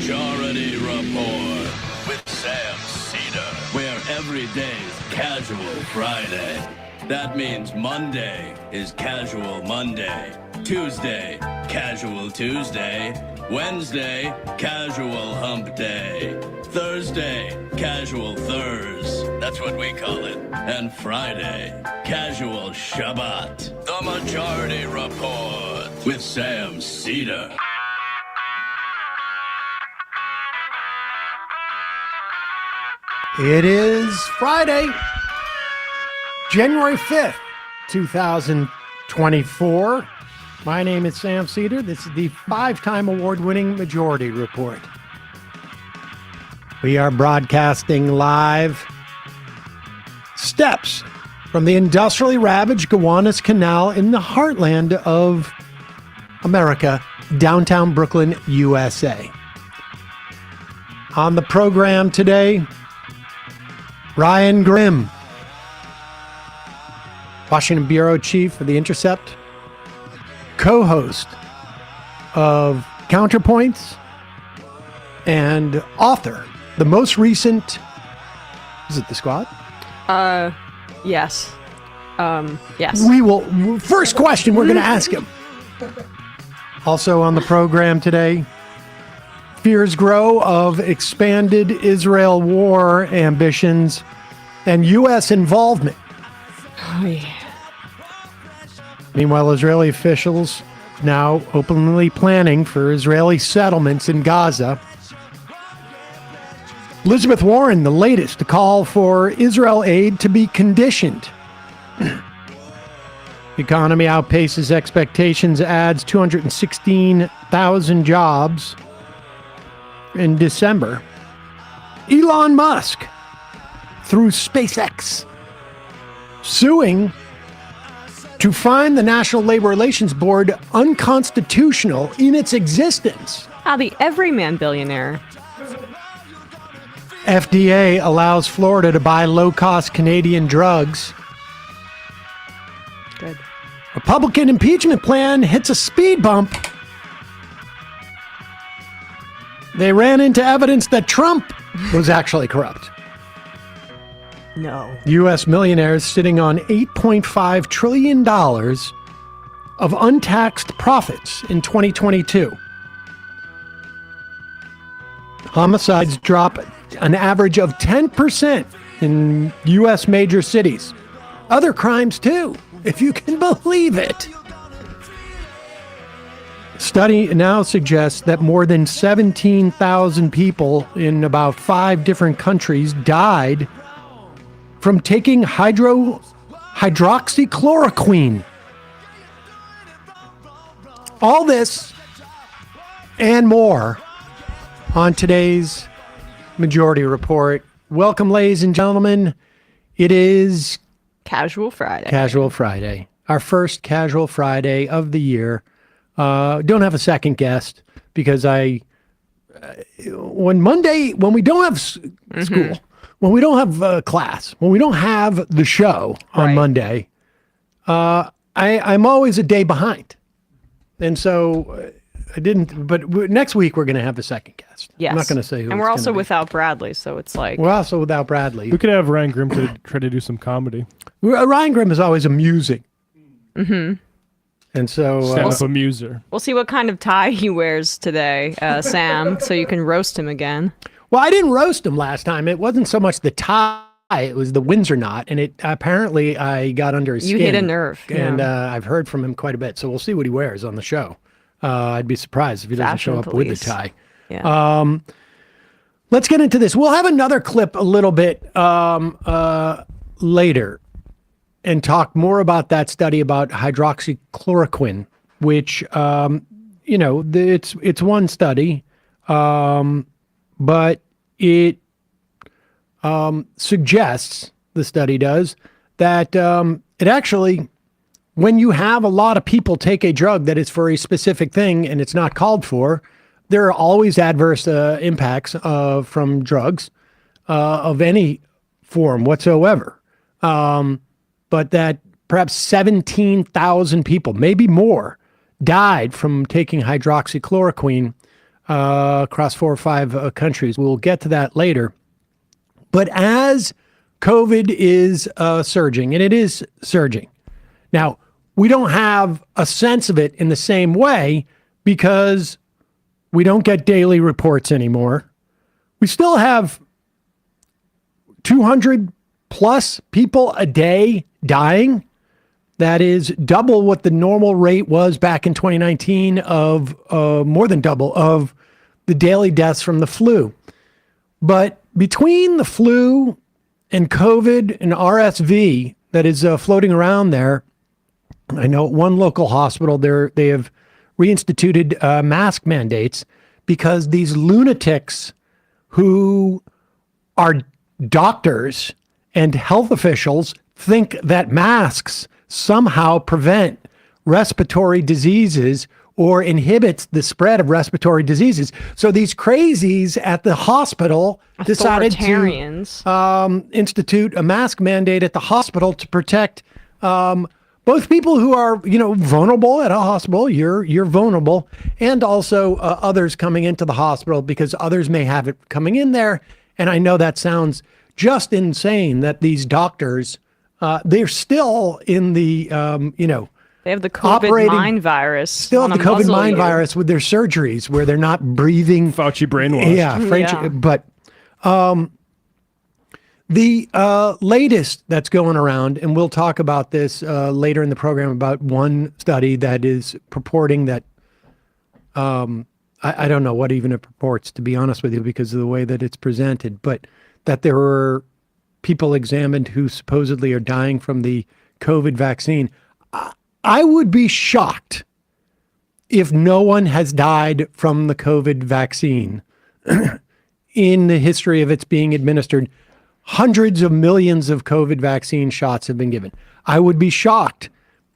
Majority Report with Sam Seder, where every day's Casual Friday. That means Monday is Casual Monday, Tuesday, Casual Tuesday, Wednesday, Casual Hump Day, Thursday, Casual Thurs, that's what we call it, and Friday, Casual Shabbat. The Majority Report with Sam Seder. It is Friday, January 5th, 2024. My name is Sam Seder. This is the 5-time award-winning Majority Report. We are broadcasting live steps from the industrially ravaged Gowanus Canal in the heartland of America, downtown Brooklyn, USA. On the program today, Ryan Grimm, Washington Bureau Chief for The Intercept, co-host of Counterpoints, and author, the most recent, is it The Squad? Yes. Yes. We will, first question we're going to ask him. Also on the program today, fears grow of expanded Israel war ambitions and U.S. involvement. Oh, yeah. Meanwhile, Israeli officials now openly planning for Israeli settlements in Gaza. Elizabeth Warren, the latest to call for Israel aid to be conditioned. The economy outpaces expectations, adds 216,000 jobs in December. Elon Musk, through SpaceX, suing to find the National Labor Relations Board unconstitutional in its existence. The everyman billionaire. FDA allows Florida to buy low-cost Canadian drugs. Good. Republican impeachment plan hits a speed bump. They ran into evidence that Trump was actually corrupt. No. U.S. millionaires sitting on $8.5 trillion of untaxed profits in 2022. Homicides drop an average of 10% in U.S. major cities. Other crimes, too, if you can believe it. Study now suggests that more than 17,000 people in about 5 different countries died from taking hydroxychloroquine. All this and more on today's Majority Report. Welcome, ladies and gentlemen. It is Casual Friday. Casual Friday. Our first Casual Friday of the year. Don't have a second guest because when we don't have school, when we don't have class, when we don't have the show on Monday, I'm always a day behind. And so I didn't, but next week we're going to have a second guest. Yes. I'm not going to say who. And we're also without Bradley, so it's like. We're also without Bradley. We could have Ryan Grimm to try to do some comedy. Ryan Grimm is always amusing. Mm-hmm. And so. Stand-up amuser. We'll see what kind of tie he wears today, Sam, so you can roast him again. Well, I didn't roast him last time. It wasn't so much the tie, it was the Windsor knot. And it apparently I got under his skin. You hit a nerve. And I've heard from him quite a bit. So we'll see what he wears on the show. I'd be surprised if he doesn't show up with the tie. Yeah. Let's get into this. We'll have another clip a little bit later and talk more about that study about hydroxychloroquine, which, it's one study, but it suggests, the study does, that it actually, when you have a lot of people take a drug that is for a specific thing and it's not called for, there are always adverse impacts from drugs of any form whatsoever. But that perhaps 17,000 people, maybe more, died from taking hydroxychloroquine across 4 or 5 countries. We'll get to that later. But as COVID is surging, and it is surging, now we don't have a sense of it in the same way because we don't get daily reports anymore. We still have 200 plus people a day dying. That is double what the normal rate was back in 2019 of more than double of the daily deaths from the flu. But between the flu and COVID and RSV that is floating around there, I know at one local hospital they have reinstituted mask mandates because these lunatics who are doctors and health officials think that masks somehow prevent respiratory diseases or inhibits the spread of respiratory diseases. So these crazies at the hospital decided to institute a mask mandate at the hospital to protect both people who are, vulnerable at a hospital. You're vulnerable, and also others coming into the hospital because others may have it coming in there. And I know that sounds just insane that these doctors, they're still in the, they have the COVID mind virus. Still have the COVID mind virus with their surgeries where they're not breathing. Fauci brainwashed. Yeah. But the latest that's going around, and we'll talk about this later in the program about one study that is purporting that, I don't know what even it purports, to be honest with you, because of the way that it's presented, but that there were people examined who supposedly are dying from the COVID vaccine. I would be shocked if no one has died from the COVID vaccine in the history of its being administered. Hundreds of millions of COVID vaccine shots have been given. I would be shocked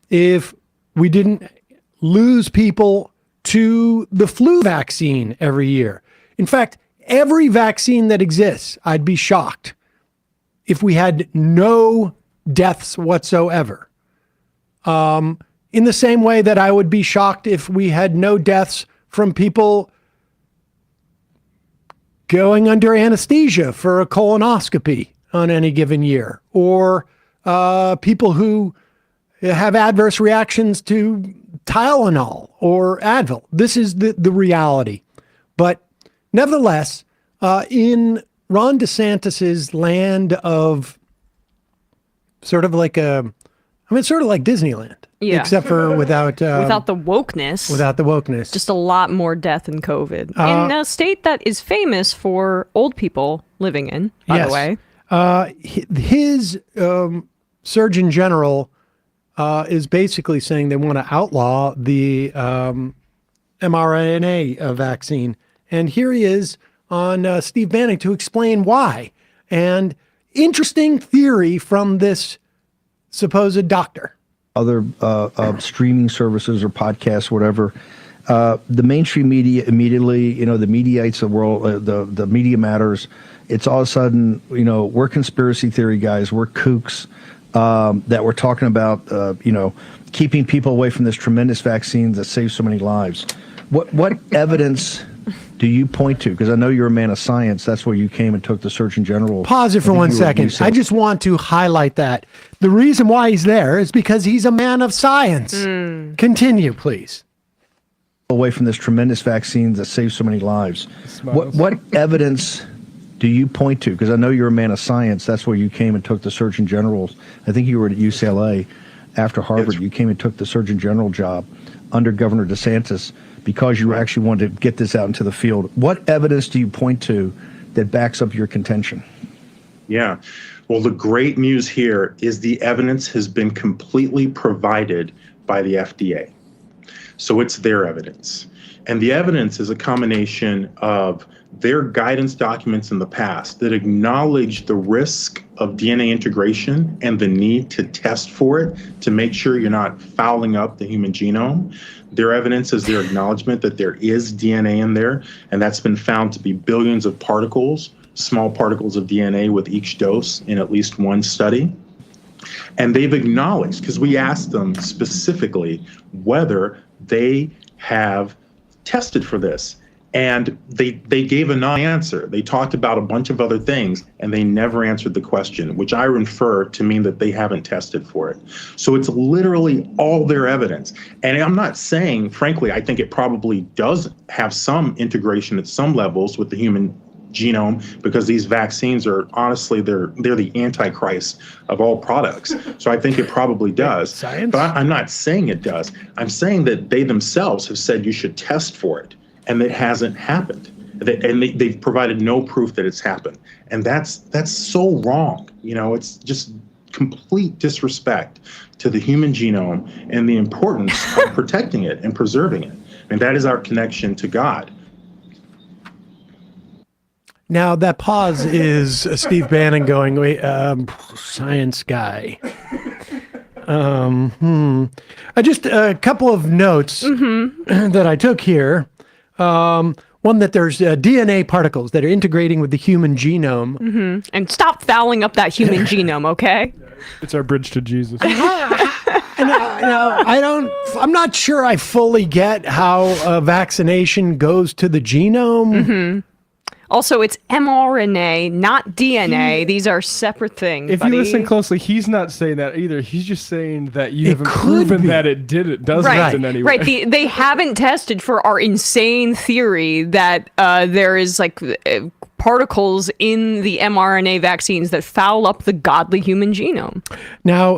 if we didn't lose people to the flu vaccine every year. In fact, every vaccine that exists, I'd be shocked if we had no deaths whatsoever. In the same way that I would be shocked if we had no deaths from people going under anesthesia for a colonoscopy on any given year, or people who have adverse reactions to Tylenol or Advil. This is the reality. But nevertheless, in Ron DeSantis's land of sort of like Disneyland. Yeah. Except for without the wokeness. Without the wokeness. Just a lot more death in COVID. In a state that is famous for old people living in, by the way. His Surgeon General is basically saying they want to outlaw the mRNA vaccine. And here he is on Steve Bannon to explain why. And interesting theory from this supposed doctor. Other streaming services or podcasts, whatever, the mainstream media immediately, the Mediaites of the world, the Media Matters, it's all of a sudden, we're conspiracy theory guys, we're kooks, that we're talking about, keeping people away from this tremendous vaccine that saves so many lives. What evidence do you point to? Because I know you're a man of science. That's where you came and took the Surgeon General. Pause it for 1 second. I just want to highlight that. The reason why he's there is because he's a man of science. Continue, please. Away from this tremendous vaccine that saves so many lives. What evidence do you point to? Because I know you're a man of science. That's where you came and took the Surgeon General. I think you were at UCLA after Harvard. You came and took the Surgeon General job under Governor DeSantis, because you actually wanted to get this out into the field. What evidence do you point to that backs up your contention? Yeah. Well, the great news here is the evidence has been completely provided by the FDA. So it's their evidence. And the evidence is a combination of their guidance documents in the past that acknowledge the risk of DNA integration and the need to test for it to make sure you're not fouling up the human genome. Their evidence is their acknowledgement that there is DNA in there, and that's been found to be billions of particles, small particles of DNA with each dose in at least one study. And they've acknowledged, because we asked them specifically whether they have tested for this. And they gave a non-answer. They talked about a bunch of other things, and they never answered the question, which I infer to mean that they haven't tested for it. So it's literally all their evidence. And I'm not saying, frankly, I think it probably does have some integration at some levels with the human genome, because these vaccines are honestly, they're the antichrist of all products. So I think it probably does. Science? But I'm not saying it does. I'm saying that they themselves have said you should test for it, and it hasn't happened. And they've provided no proof that it's happened. And that's so wrong. You know, it's just complete disrespect to the human genome and the importance of protecting it and preserving it. And that is our connection to God. Now, that pause is Steve Bannon going, wait, science guy. I just a couple of notes that I took here. One, that there's DNA particles that are integrating with the human genome. And stop fouling up that human genome, okay? It's our bridge to Jesus. I'm not sure I fully get how a vaccination goes to the genome. Also, it's mRNA, not DNA. These are separate things. If you listen closely, he's not saying that either. He's just saying that you haven't could proven be. that it doesn't in any way. Right. They haven't tested for our insane theory that there is like particles in the mRNA vaccines that foul up the godly human genome. Now,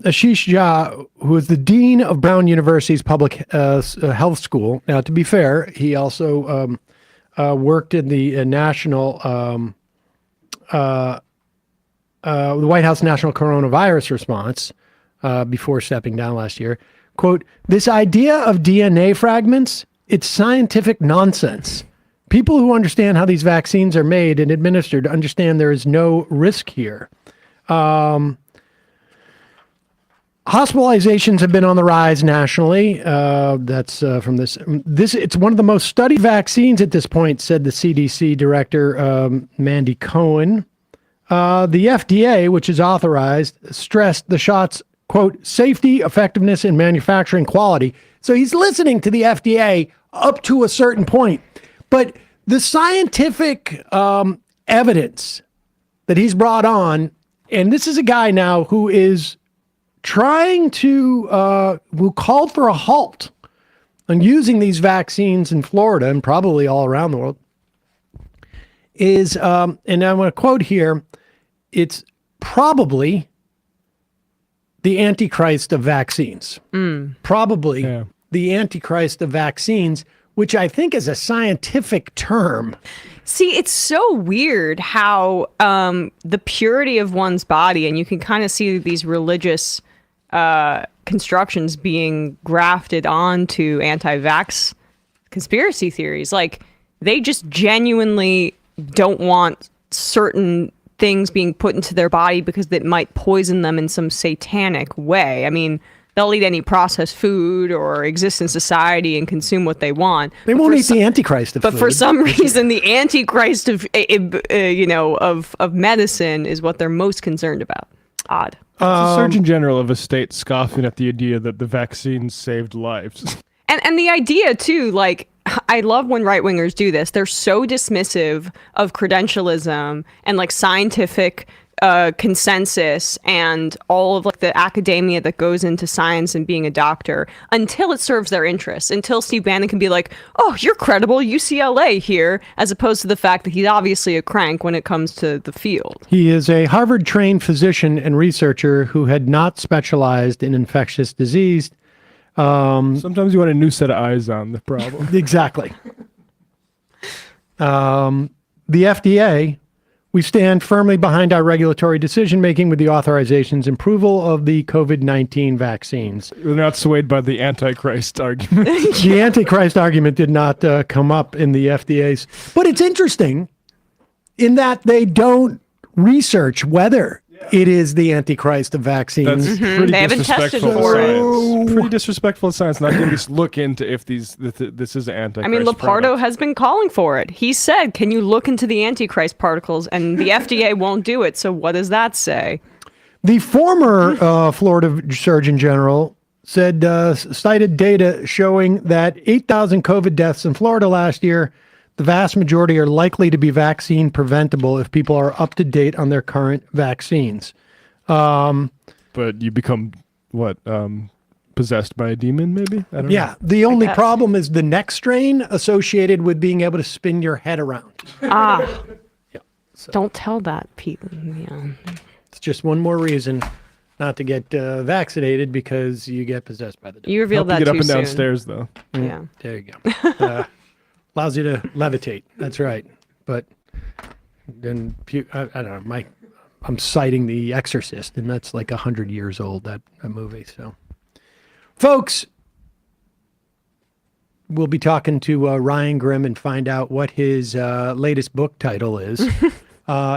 Ashish Jha, who is the dean of Brown University's public health school. Now, to be fair, he also worked in the national, the White House national coronavirus response before stepping down last year. Quote, "This idea of DNA fragments, it's scientific nonsense. People who understand how these vaccines are made and administered understand there is no risk here." Hospitalizations have been on the rise nationally. That's from this. It's one of the most studied vaccines at this point, said the CDC director, Mandy Cohen. The FDA, which is authorized, stressed the shot's, quote, safety, effectiveness, and manufacturing quality. So he's listening to the FDA up to a certain point. But the scientific evidence that he's brought on, and this is a guy now who is trying to, who called for a halt on using these vaccines in Florida and probably all around the world, is, and I'm going to quote here, it's probably the Antichrist of vaccines. Probably the Antichrist of vaccines, which I think is a scientific term. See, it's so weird how the purity of one's body, and you can kind of see these religious constructions being grafted onto anti-vax conspiracy theories. Like, they just genuinely don't want certain things being put into their body because it might poison them in some satanic way. I mean, they'll eat any processed food or exist in society and consume what they want. They won't eat the Antichrist of food. But for some reason, the Antichrist of of medicine is what they're most concerned about. Odd. The Surgeon General of a state scoffing at the idea that the vaccine saved lives. And the idea too, like, I love when right-wingers do this. They're so dismissive of credentialism and like scientific consensus and all of like the academia that goes into science and being a doctor until it serves their interests, until Steve Bannon can be like, oh, you're credible, UCLA here, as opposed to the fact that he's obviously a crank when it comes to the field. He is a Harvard-trained physician and researcher who had not specialized in infectious disease. Sometimes you want a new set of eyes on the problem. Exactly. The FDA, we stand firmly behind our regulatory decision-making with the authorizations and approval of the COVID-19 vaccines. They're not swayed by the Antichrist argument. The Antichrist argument did not come up in the FDA's. But it's interesting in that they don't research whether it is the Antichrist of vaccines. That's pretty They haven't tested disrespectful to for it. science. Pretty disrespectful to science. Not going to look into if this is an Antichrist. I mean, Lepardo product. has been calling for it. He said, can you look into the Antichrist particles? And the FDA won't do it. So what does that say? The former Florida Surgeon General said, cited data showing that 8,000 COVID deaths in Florida last year The vast majority are likely to be vaccine preventable if people are up to date on their current vaccines. But you become possessed by a demon, maybe? I don't know. The only guess. problem is the next strain associated with being able to spin your head around. Don't tell that, Pete. Yeah. It's just one more reason not to get vaccinated because you get possessed by the devil. You revealed Help that you get too up and soon. downstairs, though. Yeah. There you go. Allows you to levitate. That's right. But then I don't know. I'm citing The Exorcist, and that's like 100 years old, that movie. So, folks, we'll be talking to Ryan Grimm and find out what his latest book title is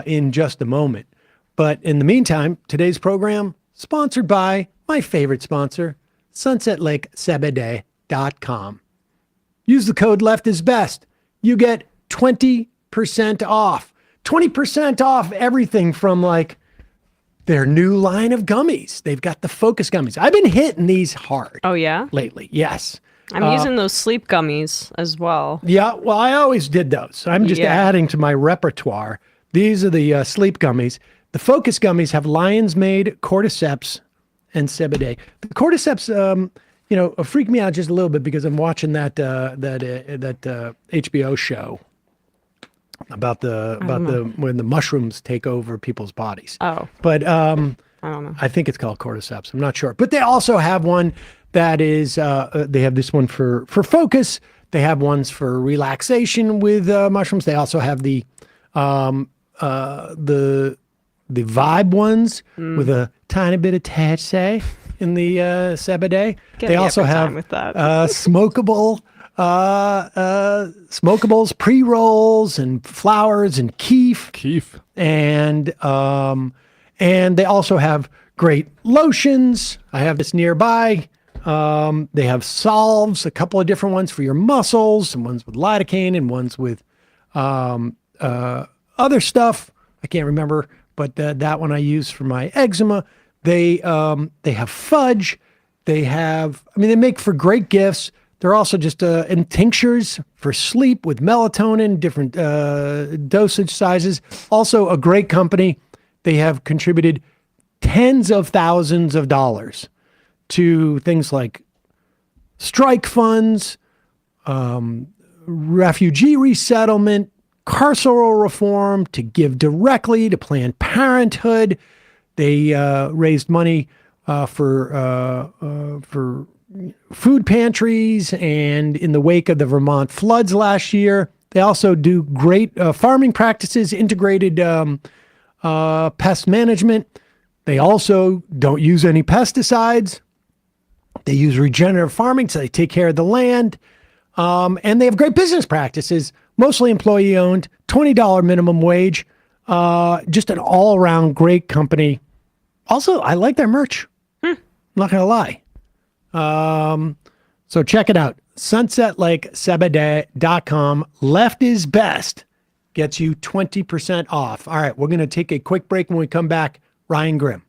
in just a moment. But in the meantime, today's program sponsored by my favorite sponsor, sunsetlakesebede.com. Use the code LEFTISBEST. You get 20% off. 20% off everything from like their new line of gummies. They've got the Focus gummies. I've been hitting these hard. Oh, yeah? Lately. Yes. I'm using those sleep gummies as well. Yeah. Well, I always did those. I'm just adding to my repertoire. These are the sleep gummies. The Focus gummies have lion's mane, cordyceps, and Seder. The cordyceps, freak me out just a little bit because I'm watching that HBO show about when the mushrooms take over people's bodies. Oh. But I don't know. I think it's called cordyceps. I'm not sure. But they also have one that is they have this one for focus. They have ones for relaxation with mushrooms. They also have the vibe ones with a tiny bit of THC in the Seder. They also have with that. smokables, pre-rolls, and flowers and keef. And they also have great lotions. I have this nearby. They have salves, a couple of different ones for your muscles, some ones with lidocaine and ones with other stuff. I can't remember, but that one I use for my eczema. They have fudge. They make for great gifts. They're also just in tinctures for sleep with melatonin, different dosage sizes. Also a great company. They have contributed tens of thousands of dollars to things like strike funds, refugee resettlement, carceral reform, to give directly to Planned Parenthood. They raised money for food pantries, and in the wake of the Vermont floods last year, they also do great farming practices, integrated pest management. They also don't use any pesticides. They use regenerative farming, so they take care of the land. And they have great business practices, mostly employee-owned, $20 minimum wage, just an all-around great company. Also, I like their merch. I'm not going to lie. So check it out. sunsetlakesebede.com. Left is best. Gets you 20% off. All right, we're going to take a quick break. When we come back, Ryan Grimm.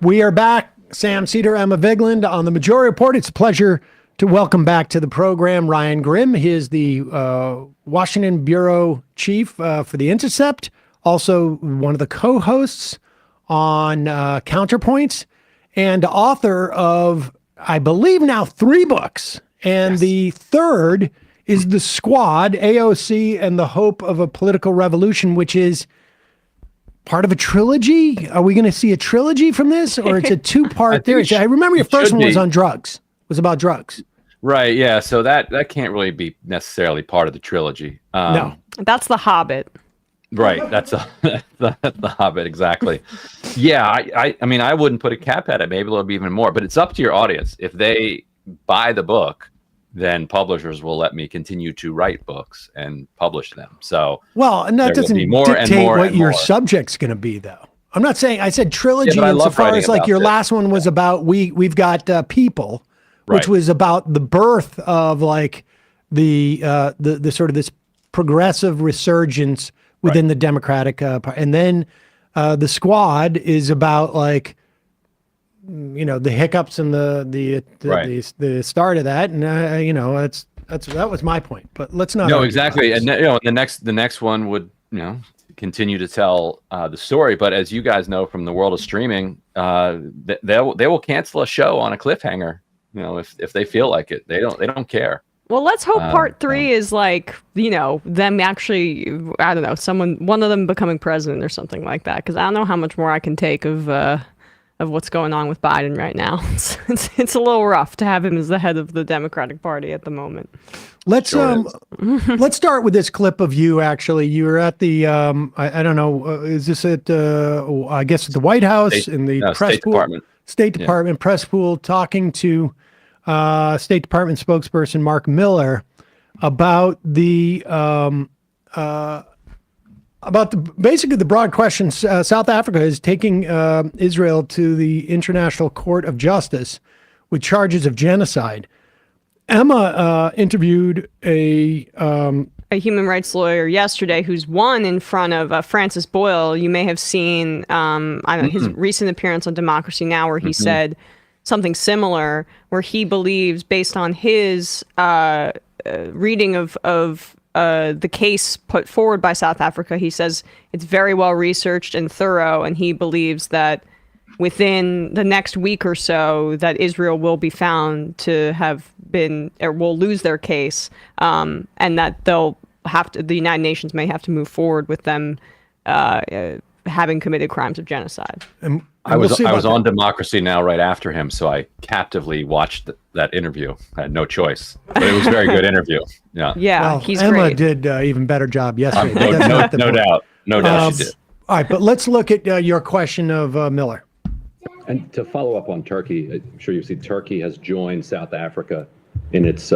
We are back. Sam Seder, Emma Vigland on the Majority Report. It's a pleasure to welcome back to the program Ryan Grimm. He is the Washington Bureau Chief for The Intercept, also one of the co-hosts on Counterpoints, and author of, I believe now, 3 books. And the third is The Squad, AOC and the Hope of a Political Revolution, which is part of a trilogy. Are we going to see a trilogy from this, or it's a 2-part series? I remember your first one was on drugs. It was about drugs. Right. Yeah. So that can't really be necessarily part of the trilogy. No, that's The Hobbit. Right. That's the Hobbit. Exactly. Yeah. I mean, I wouldn't put a cap at it. Maybe there'll be even more, but it's up to your audience. If they buy the book, then publishers will let me continue to write books and publish them. So, well, and that doesn't dictate what your subject's going to be, though. I'm not saying, I said trilogy insofar as like your last one was about, we've got People, which was about the birth of like the sort of this progressive resurgence within the Democratic Party. And then The Squad is about like, you know, the hiccups and the start of that. And, you know, that was my point, but let's not. No, exactly. And, you know, the next one would, you know, continue to tell the story. But as you guys know from the world of streaming, they will cancel a show on a cliffhanger, you know, if they feel like it. They don't care. Well, let's hope part 3 is like, you know, them actually, I don't know, one of them becoming president or something like that. Because I don't know how much more I can take of what's going on with Biden right now. It's a little rough to have him as the head of the Democratic Party at the moment. Let's start with this clip of you. Actually, you were at the I don't know, is this at I guess at the White House in the press pool, State Department press pool, talking to State Department spokesperson Mark Miller about basically the broad question. South Africa is taking Israel to the International Court of Justice with charges of genocide. Emma interviewed a human rights lawyer yesterday who's won in front of Francis Boyle. You may have seen I don't know, his recent appearance on Democracy Now! Where he said something similar, where he believes, based on his reading of the case put forward by South Africa, he says it's very well researched and thorough, and he believes that within the next week or so that Israel will be found to have been, or will lose their case, and that the United Nations may have to move forward with them having committed crimes of genocide. And I was on Democracy Now! Right after him, so I captively watched that interview. I had no choice, but it was a very good interview. Yeah, well, he's Emma great. did even better job yesterday. No doubt, she did. All right, but let's look at your question of Miller. And to follow up on Turkey, I'm sure you've seen Turkey has joined South Africa in its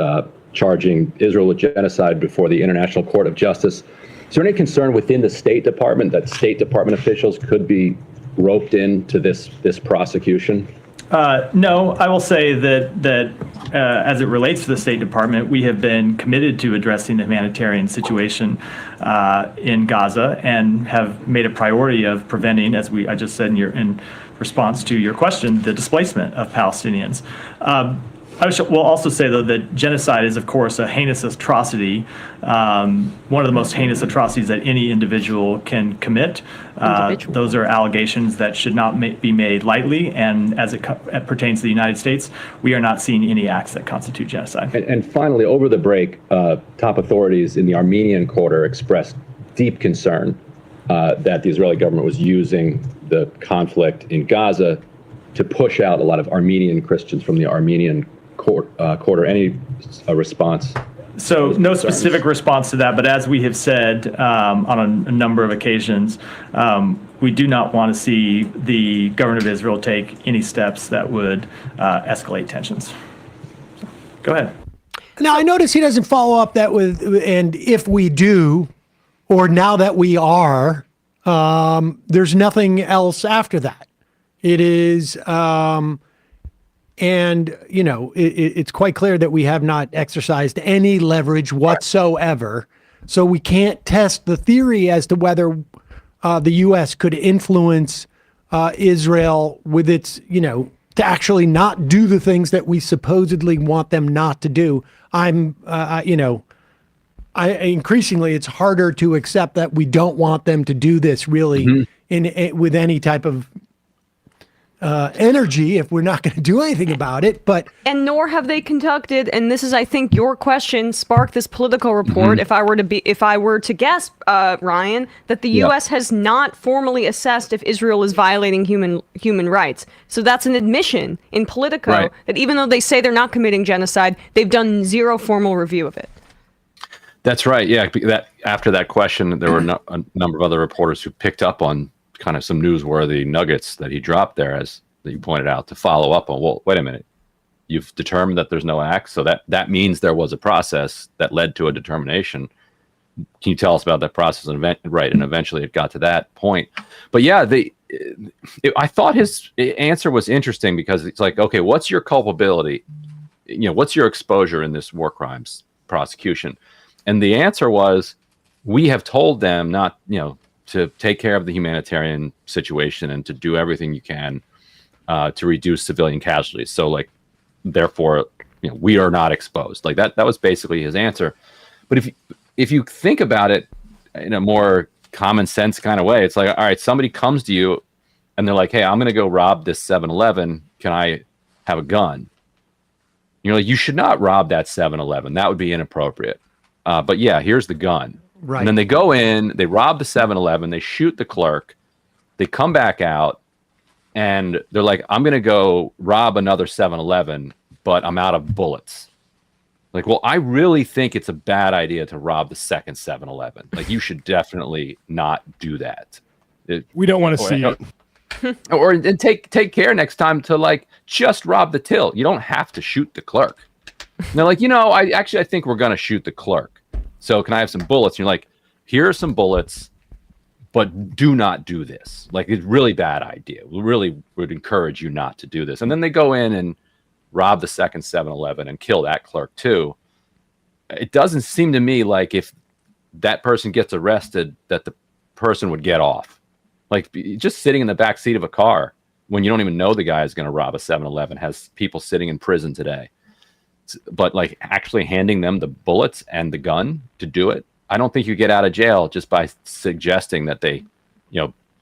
charging Israel with genocide before the International Court of Justice. Is there any concern within the State Department that State Department officials could be roped into this prosecution? No, I will say that as it relates to the State Department, we have been committed to addressing the humanitarian situation in Gaza and have made a priority of preventing, as I just said in response to your question, the displacement of Palestinians. I will also say, though, that genocide is, of course, a heinous atrocity, one of the most heinous atrocities that any individual can commit. Those are allegations that should not be made lightly, and as it pertains to the United States, we are not seeing any acts that constitute genocide. And finally, over the break, top authorities in the Armenian quarter expressed deep concern that the Israeli government was using the conflict in Gaza to push out a lot of Armenian Christians from the Armenian quarter. Any response? So no specific response to that, but as we have said on a number of occasions, we do not want to see the government of Israel take any steps that would escalate tensions. So, go ahead. Now, I notice he doesn't follow up that with, and if we do, or now that we are, there's nothing else after that. It is, and, you know, it's quite clear that we have not exercised any leverage whatsoever. So we can't test the theory as to whether the U.S. could influence Israel with its, to actually not do the things that we supposedly want them not to do. Increasingly, it's harder to accept that we don't want them to do this really with any type of energy if we're not going to do anything about it. And nor have they conducted, and this is, I think, your question sparked this political report. If I were to guess, Ryan, that the U.S. has not formally assessed if Israel is violating human rights. So that's an admission in Politico that even though they say they're not committing genocide, they've done zero formal review of it. That's right. Yeah. That after that question, there were a number of other reporters who picked up on kind of some newsworthy nuggets that he dropped there, as you pointed out, to follow up on. Well, wait a minute. You've determined that there's no act, so that means there was a process that led to a determination. Can you tell us about that process? And eventually it got to that point. But yeah, I thought his answer was interesting because it's like, okay, what's your culpability? What's your exposure in this war crimes prosecution? And the answer was, we have told them not, to take care of the humanitarian situation and to do everything you can to reduce civilian casualties. So, therefore, we are not exposed. Like that was basically his answer. But if you think about it in a more common sense kind of way, it's like, all right, somebody comes to you and they're like, hey, I'm going to go rob this 7-Eleven. Can I have a gun? You're like, you should not rob that 7-Eleven. That would be inappropriate. But yeah, here's the gun. Right. And then they go in, they rob the 7-Eleven, they shoot the clerk, they come back out, and they're like, I'm going to go rob another 7-Eleven, but I'm out of bullets. Like, well, I really think it's a bad idea to rob the second 7-Eleven. Like, you should definitely not do that. We don't want to see it. Or take care next time to, just rob the till. You don't have to shoot the clerk. And they're like, I think we're going to shoot the clerk. So can I have some bullets? And you're like, here are some bullets, but do not do this. Like, it's a really bad idea. We really would encourage you not to do this. And then they go in and rob the second 7-Eleven and kill that clerk too. It doesn't seem to me like if that person gets arrested, that the person would get off. Like, just sitting in the back seat of a car when you don't even know the guy is going to rob a 7-Eleven has people sitting in prison today. But actually handing them the bullets and the gun to do it, I don't think you get out of jail just by suggesting that they,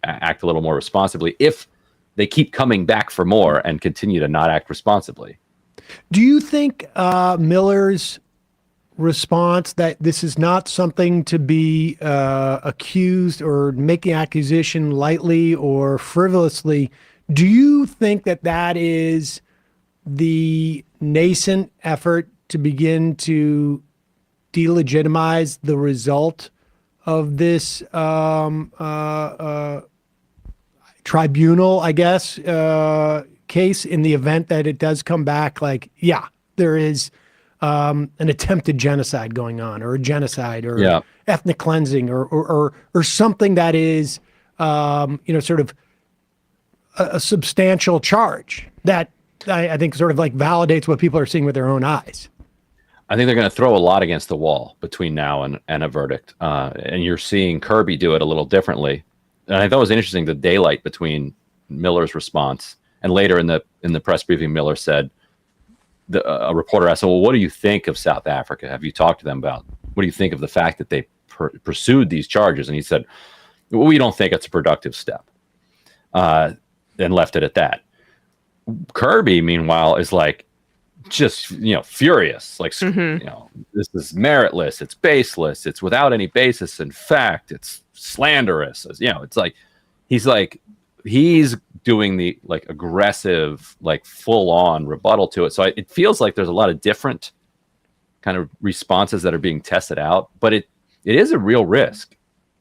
act a little more responsibly if they keep coming back for more and continue to not act responsibly. Do you think Miller's response that this is not something to be accused or make the accusation lightly or frivolously, do you think that is the nascent effort to begin to delegitimize the result of this tribunal, I guess, case, in the event that it does come back there is an attempted genocide going on, or a genocide, or ethnic cleansing, or something that is sort of a substantial charge that I think sort of validates what people are seeing with their own eyes. I think they're going to throw a lot against the wall between now and a verdict. And you're seeing Kirby do it a little differently. And I thought it was interesting, the daylight between Miller's response and later in the press briefing, Miller said, a reporter asked, well, what do you think of South Africa? Have you talked to them about, what do you think of the fact that they pursued these charges? And he said, well, we don't think it's a productive step. And left it at that. Kirby, meanwhile, is just furious. This is meritless. It's baseless. It's without any basis in fact. It's slanderous. It's he's doing the aggressive, full on rebuttal to it. So it feels like there's a lot of different kind of responses that are being tested out, but it is a real risk,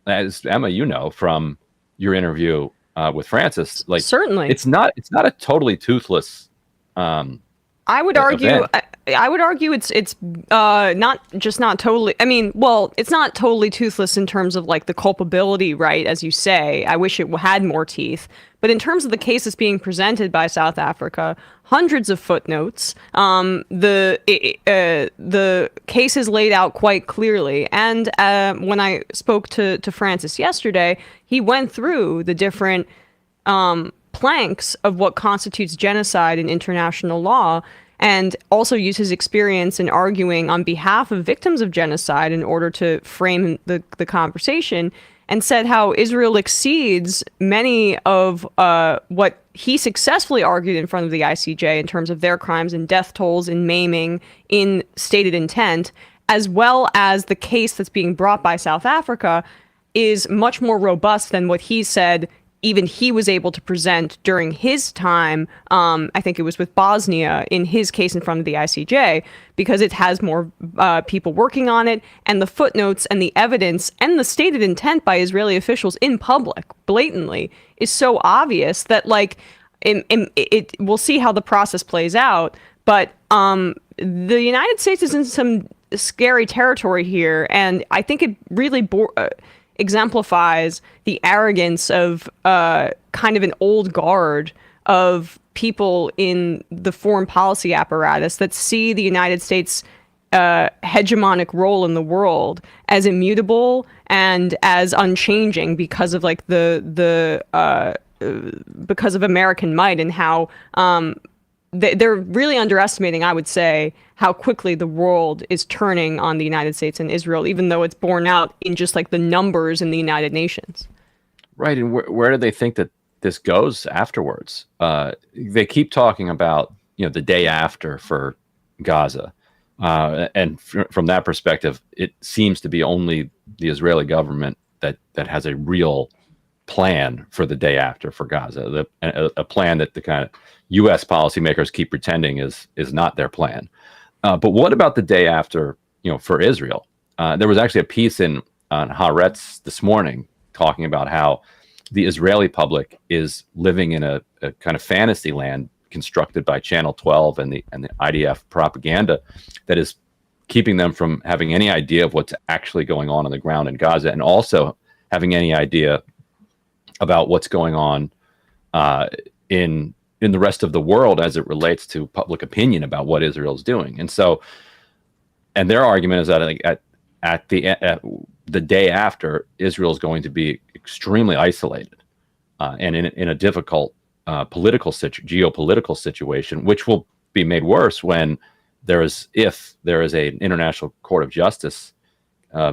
as Emma, from your interview with Francis. Certainly, it's not a totally toothless. I would argue. I would argue it's not totally. I mean, well, it's not totally toothless in terms of the culpability, right? As you say, I wish it had more teeth. But in terms of the cases being presented by South Africa, hundreds of footnotes. The case is laid out quite clearly. And when I spoke to Francis yesterday, he went through the different planks of what constitutes genocide in international law, and also use his experience in arguing on behalf of victims of genocide in order to frame the conversation, and said how Israel exceeds many of what he successfully argued in front of the ICJ in terms of their crimes and death tolls and maiming in stated intent, as well as the case that's being brought by South Africa is much more robust than what he said even he was able to present during his time, I think it was with Bosnia, in his case in front of the ICJ, because it has more people working on it, and the footnotes and the evidence and the stated intent by Israeli officials in public, blatantly, is so obvious that, like, we'll see how the process plays out, but the United States is in some scary territory here, and I think it really exemplifies the arrogance of kind of an old guard of people in the foreign policy apparatus that see the United States hegemonic role in the world as immutable and as unchanging because of like because of American might, and how they're really underestimating, I would say, how quickly the world is turning on the United States and Israel, even though it's borne out in just like the numbers in the United Nations. Right. And where do they think that this goes afterwards? They keep talking about, the day after for Gaza. And from that perspective, it seems to be only the Israeli government that has a real plan for the day after for Gaza, a plan that the kind of U.S. policymakers keep pretending is not their plan. But what about the day after, for Israel? There was actually a piece on Haaretz this morning talking about how the Israeli public is living in a kind of fantasy land constructed by Channel 12 and the IDF propaganda that is keeping them from having any idea of what's actually going on the ground in Gaza, and also having any idea about what's going on in the rest of the world as it relates to public opinion about what Israel's doing. And so, and their argument is that I think at the day after, Israel's going to be extremely isolated and in a difficult geopolitical situation, which will be made worse when if there is an International Court of Justice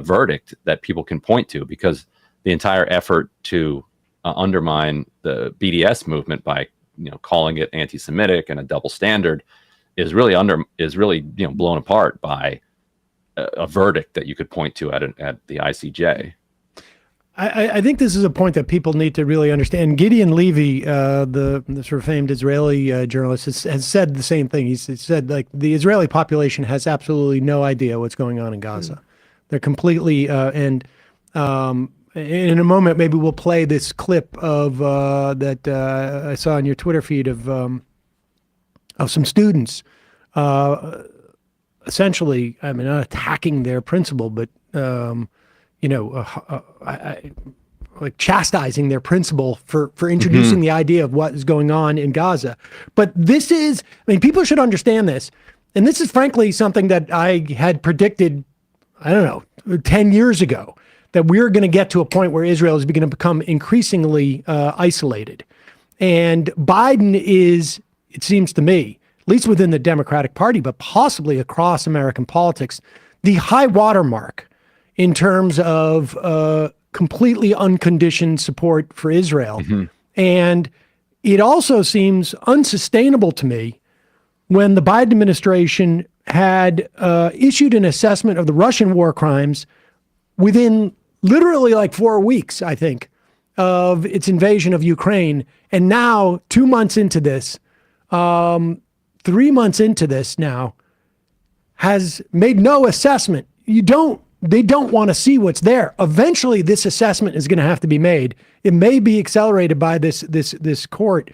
verdict that people can point to, because the entire effort to undermine the BDS movement by calling it anti-Semitic and a double standard is really blown apart by a verdict that you could point to at the ICJ. I think this is a point that people need to really understand. Gideon Levy, the sort of famed Israeli journalist, has said the same thing. He's said, like, the Israeli population has absolutely no idea what's going on in Gaza. They're completely in a moment, maybe we'll play this clip of that I saw on your Twitter feed of some students, essentially, I mean, not attacking their principal, but like chastising their principal for introducing the idea of what is going on in Gaza. But this is, I mean, people should understand this, and this is frankly something that I had predicted, 10 years ago, that we're going to get to a point where Israel is going to become increasingly isolated. And Biden is, it seems to me, at least within the Democratic Party, but possibly across American politics, the high watermark in terms of completely unconditioned support for Israel. And it also seems unsustainable to me when the Biden administration had issued an assessment of the Russian war crimes within literally like 4 weeks, I think, of its invasion of Ukraine. And now 2 months into this, 3 months into this now, has made no assessment. They don't want to see what's there. Eventually this assessment is going to have to be made. It may be accelerated by this court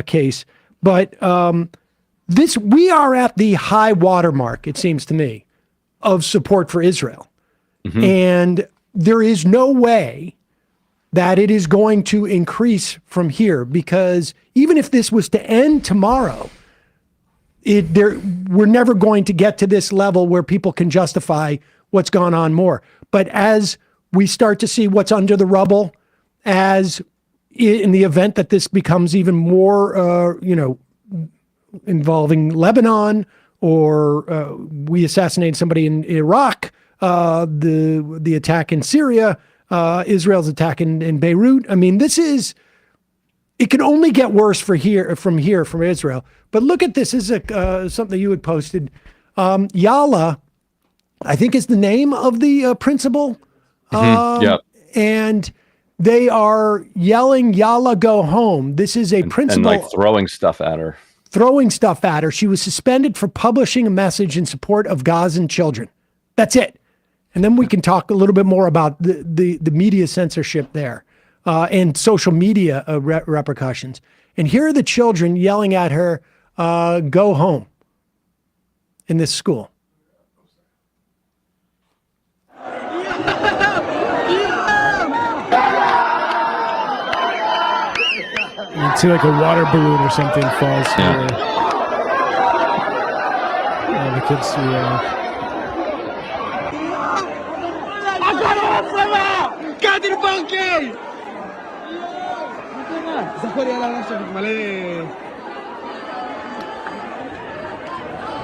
case, but we are at the high watermark, it seems to me, of support for Israel. And there is no way that it is going to increase from here, because even if this was to end tomorrow, we're never going to get to this level where people can justify what's gone on more. But as we start to see what's under the rubble, as in the event that this becomes even more, involving Lebanon, or we assassinated somebody in Iraq, the attack in Syria, Israel's attack in Beirut. I mean, it can only get worse from Israel. But look at this. This is something you had posted. Yalla, I think, is the name of the principal. Yep. And they are yelling, "Yalla, go home." This is a principal. And like throwing stuff at her. She was suspended for publishing a message in support of Gazan children. That's it. And then we can talk a little bit more about the media censorship there and social media repercussions. And here are the children yelling at her, "Go home," in this school. You'd see like a water balloon or something falls. Yeah. The kids see.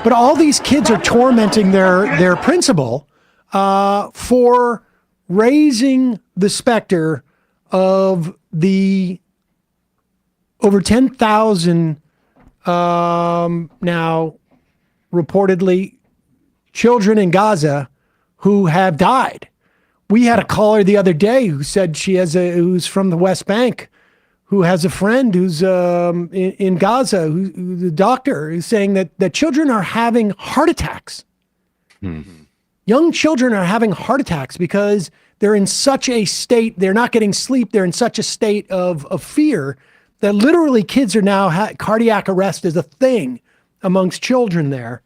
But all these kids are tormenting their principal for raising the specter of the over 10,000 now reportedly children in Gaza who have died. We had a caller the other day who said who's from the West Bank, who has a friend who's in Gaza, who's a doctor, who's saying that children are having heart attacks. Mm-hmm. Young children are having heart attacks because they're in such a state, they're not getting sleep, they're in such a state of fear that literally kids are now, cardiac arrest is a thing amongst children there.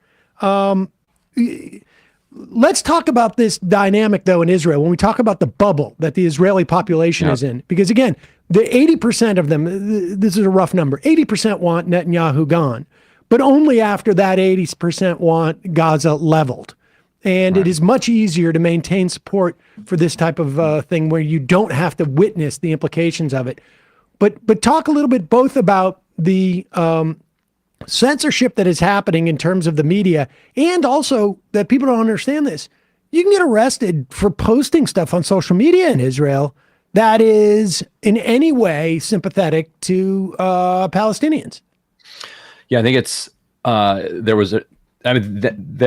Let's talk about this dynamic, though, in Israel, when we talk about the bubble that the Israeli population is in. Because, again, the 80% of them, this is a rough number, 80% want Netanyahu gone. But only after that 80% want Gaza leveled. And it is much easier to maintain support for this type of thing where you don't have to witness the implications of it. But talk a little bit both about the censorship that is happening in terms of the media, and also that people don't understand this. You can get arrested for posting stuff on social media in Israel that is in any way sympathetic to Palestinians. Yeah, I think it's there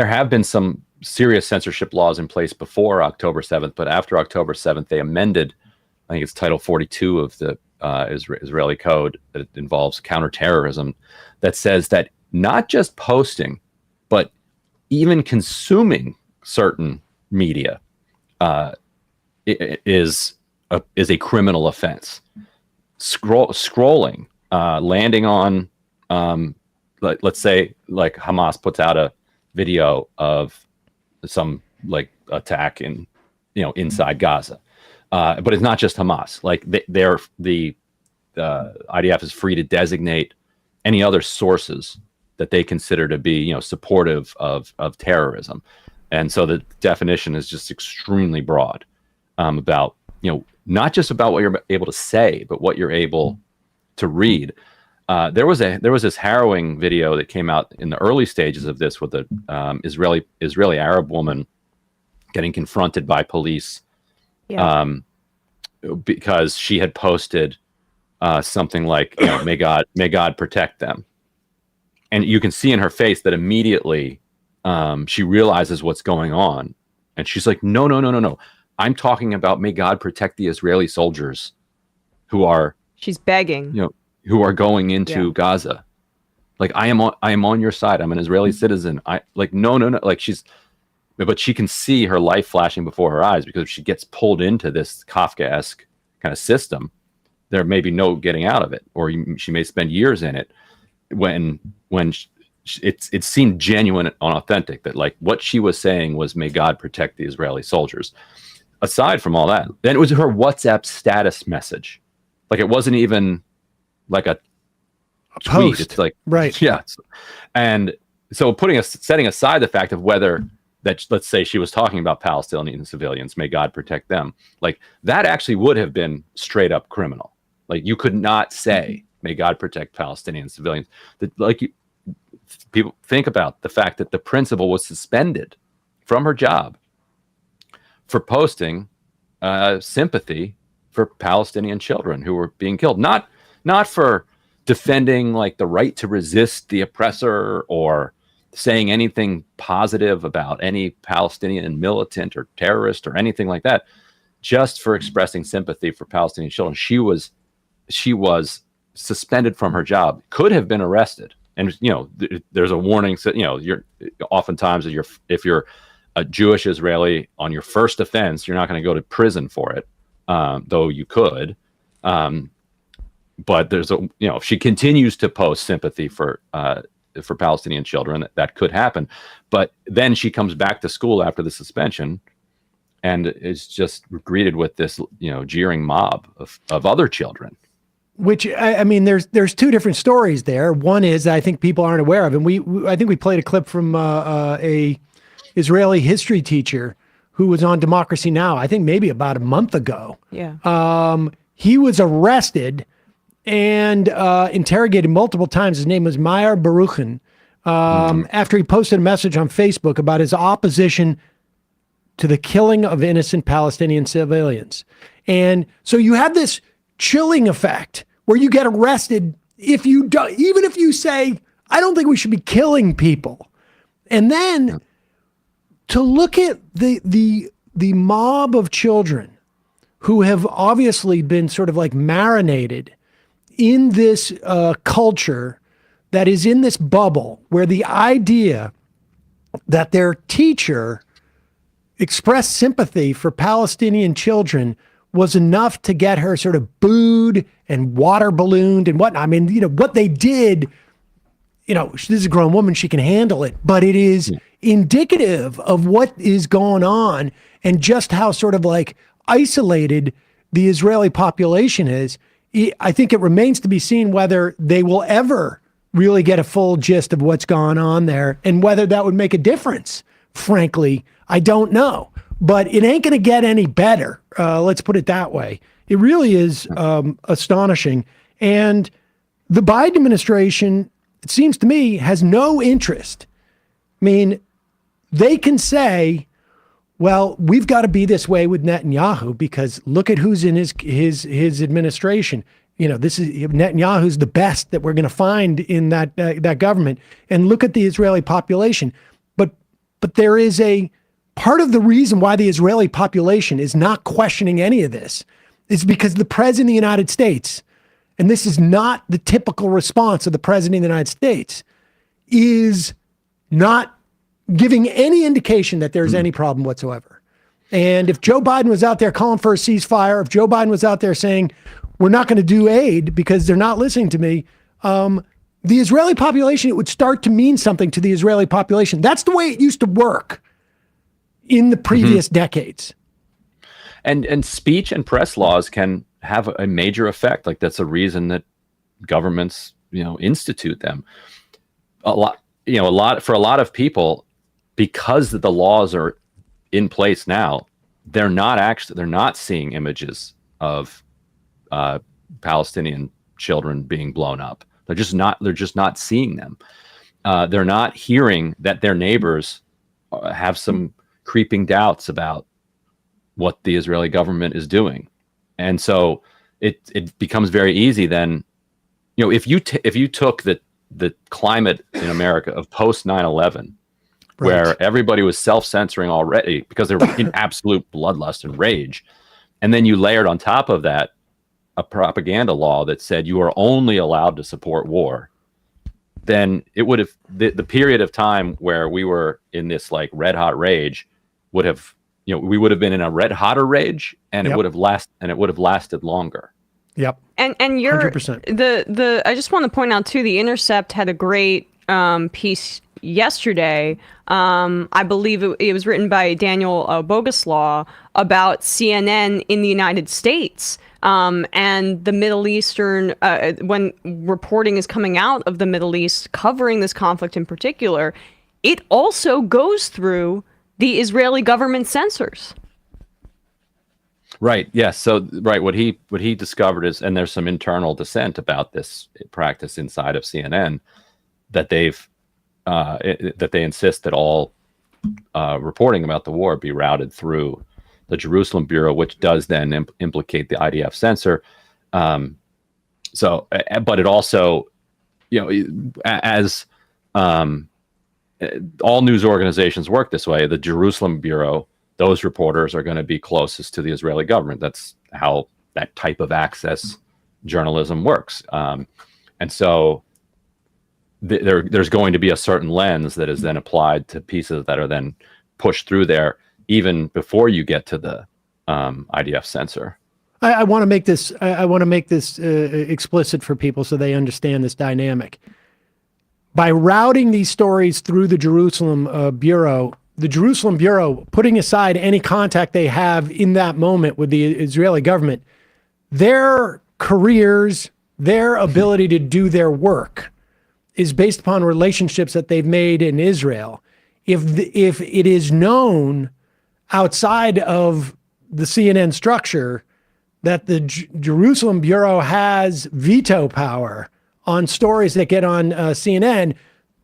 have been some serious censorship laws in place before October 7th, but after October 7th, they amended, I think it's Title 42 of the Israeli code that involves counterterrorism, that says that not just posting, but even consuming certain media is a criminal offense. Scrolling, landing on, let's say, like Hamas puts out a video of some like attack in, inside Gaza. But it's not just Hamas. Like the IDF is free to designate any other sources that they consider to be, supportive of terrorism, and so the definition is just extremely broad about, not just about what you're able to say, but what you're able to read. There was this harrowing video that came out in the early stages of this with an Israeli Arab woman getting confronted by police. Yeah. Because she had posted something like, may God protect them. And you can see in her face that immediately she realizes what's going on. And she's like, no. I'm talking about may God protect the Israeli soldiers who are... She's begging. Who are going into Gaza. Like, I am on your side. I'm an Israeli citizen. No. Like, but she can see her life flashing before her eyes, because if she gets pulled into this Kafkaesque kind of system, there may be no getting out of it, or she may spend years in it when it seemed genuine and authentic, that like what she was saying was, may God protect the Israeli soldiers. Aside from all that, then it was her WhatsApp status message. Like, it wasn't even like a tweet. Post. It's like, right. Yeah. And so setting aside the fact of whether that, let's say she was talking about Palestinian civilians, may God protect them, like that actually would have been straight up criminal. Like, you could not say, "May God protect Palestinian civilians." People think about the fact that the principal was suspended from her job for posting sympathy for Palestinian children who were being killed, not for defending like the right to resist the oppressor or saying anything positive about any Palestinian militant or terrorist or anything like that, just for expressing sympathy for Palestinian children. She was suspended from her job, could have been arrested. And, there's a warning. So, you're oftentimes if you're a Jewish Israeli on your first offense, you're not going to go to prison for it, though you could. But there's if she continues to post sympathy for Palestinian children, that could happen. But then she comes back to school after the suspension and is just greeted with this, jeering mob of other children. Which, I mean, there's two different stories there. One is I think people aren't aware of, and I think we played a clip from a Israeli history teacher who was on Democracy Now! I think maybe about a month ago. Yeah. He was arrested and interrogated multiple times. His name was Meir Baruchen, after he posted a message on Facebook about his opposition to the killing of innocent Palestinian civilians. And so you have this chilling effect where you get arrested even if you say, I don't think we should be killing people. And then to look at the mob of children who have obviously been sort of like marinated in this culture that is in this bubble where the idea that their teacher expressed sympathy for Palestinian children was enough to get her sort of booed and water ballooned and whatnot. I mean, what they did, this is a grown woman, she can handle it, but it is indicative of what is going on and just how sort of like isolated the Israeli population is. I think it remains to be seen whether they will ever really get a full gist of what's going on there and whether that would make a difference. Frankly, I don't know. But it ain't going to get any better. Let's put it that way. It really is astonishing. And the Biden administration, it seems to me, has no interest. I mean, they can say, well, we've got to be this way with Netanyahu because look at who's in his administration. Netanyahu's the best that we're going to find in that government. And look at the Israeli population. But there is a part of the reason why the Israeli population is not questioning any of this is because the president of the United States, and this is not the typical response of the president of the United States, is not giving any indication that there's any problem whatsoever. And if Joe Biden was out there calling for a ceasefire, if Joe Biden was out there saying, we're not going to do aid because they're not listening to me, the Israeli population, it would start to mean something to the Israeli population. That's the way it used to work in the previous decades. And speech and press laws can have a major effect. Like that's a reason that governments, institute them. For a lot of people, because the laws are in place now, they're not seeing images of Palestinian children being blown up. They're just not seeing them. They're not hearing that their neighbors have some creeping doubts about what the Israeli government is doing. And so it becomes very easy then, if you took the climate in America of post 9/11, where everybody was self-censoring already because they were in absolute bloodlust and rage, and then you layered on top of that a propaganda law that said you are only allowed to support war, then it would have the period of time where we were in this like red hot rage would have, we would have been in a red hotter rage, and it would have lasted longer. Yep. And you're 100%. I just want to point out too, The Intercept had a great piece yesterday. I believe it was written by Daniel Boguslaw about CNN in the United States. And the Middle Eastern, when reporting is coming out of the Middle East covering this conflict in particular, it also goes through the Israeli government censors. Right. Yes. So right, what he discovered is, and there's some internal dissent about this practice inside of CNN, that they insist that all reporting about the war be routed through the Jerusalem Bureau, which does then implicate the IDF censor. But it also, as all news organizations work this way, the Jerusalem Bureau, those reporters are going to be closest to the Israeli government. That's how that type of access journalism works. And so there's going to be a certain lens that is then applied to pieces that are then pushed through there, even before you get to the IDF censor. I want to make this. I want to make this explicit for people so they understand this dynamic. By routing these stories through the Jerusalem Bureau, putting aside any contact they have in that moment with the Israeli government, their careers, their ability to do their work is based upon relationships that they've made in Israel. If it is known outside of the CNN structure that the Jerusalem Bureau has veto power on stories that get on CNN,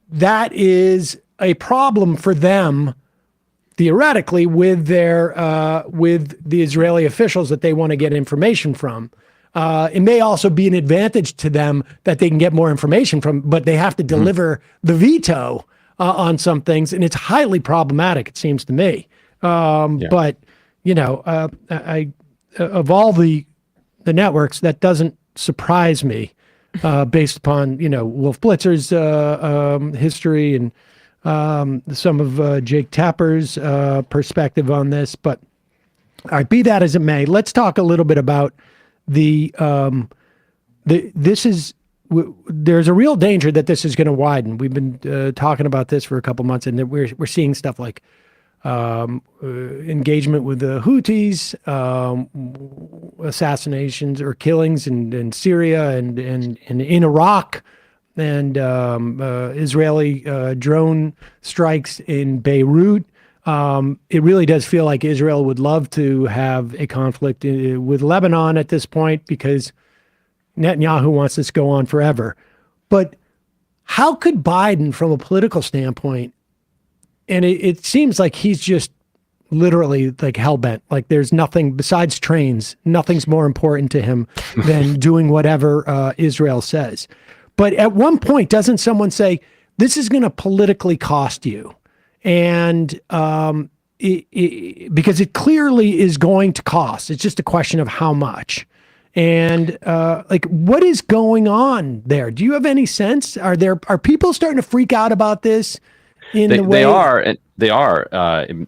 that is a problem for them, theoretically, with the Israeli officials that they want to get information from. It may also be an advantage to them that they can get more information from, but they have to deliver the veto on some things, and it's highly problematic, it seems to me. But of all the networks, that doesn't surprise me, based upon Wolf Blitzer's history and some of Jake Tapper's perspective on this. But all right, be that as it may, let's talk a little bit about there's a real danger that this is going to widen. We've been talking about this for a couple months, and we're seeing stuff like engagement with the Houthis, assassinations or killings in Syria and in Iraq, and Israeli drone strikes in Beirut. It really does feel like Israel would love to have a conflict with Lebanon at this point, because Netanyahu wants this to go on forever. But how could Biden, from a political standpoint, and it seems like he's just literally like hell-bent, like there's nothing besides trains, nothing's more important to him than doing whatever Israel says. But at one point, doesn't someone say, this is going to politically cost you? And because it clearly is going to cost. It's just a question of how much. And what is going on there? Do you have any sense? Are people starting to freak out about this? They are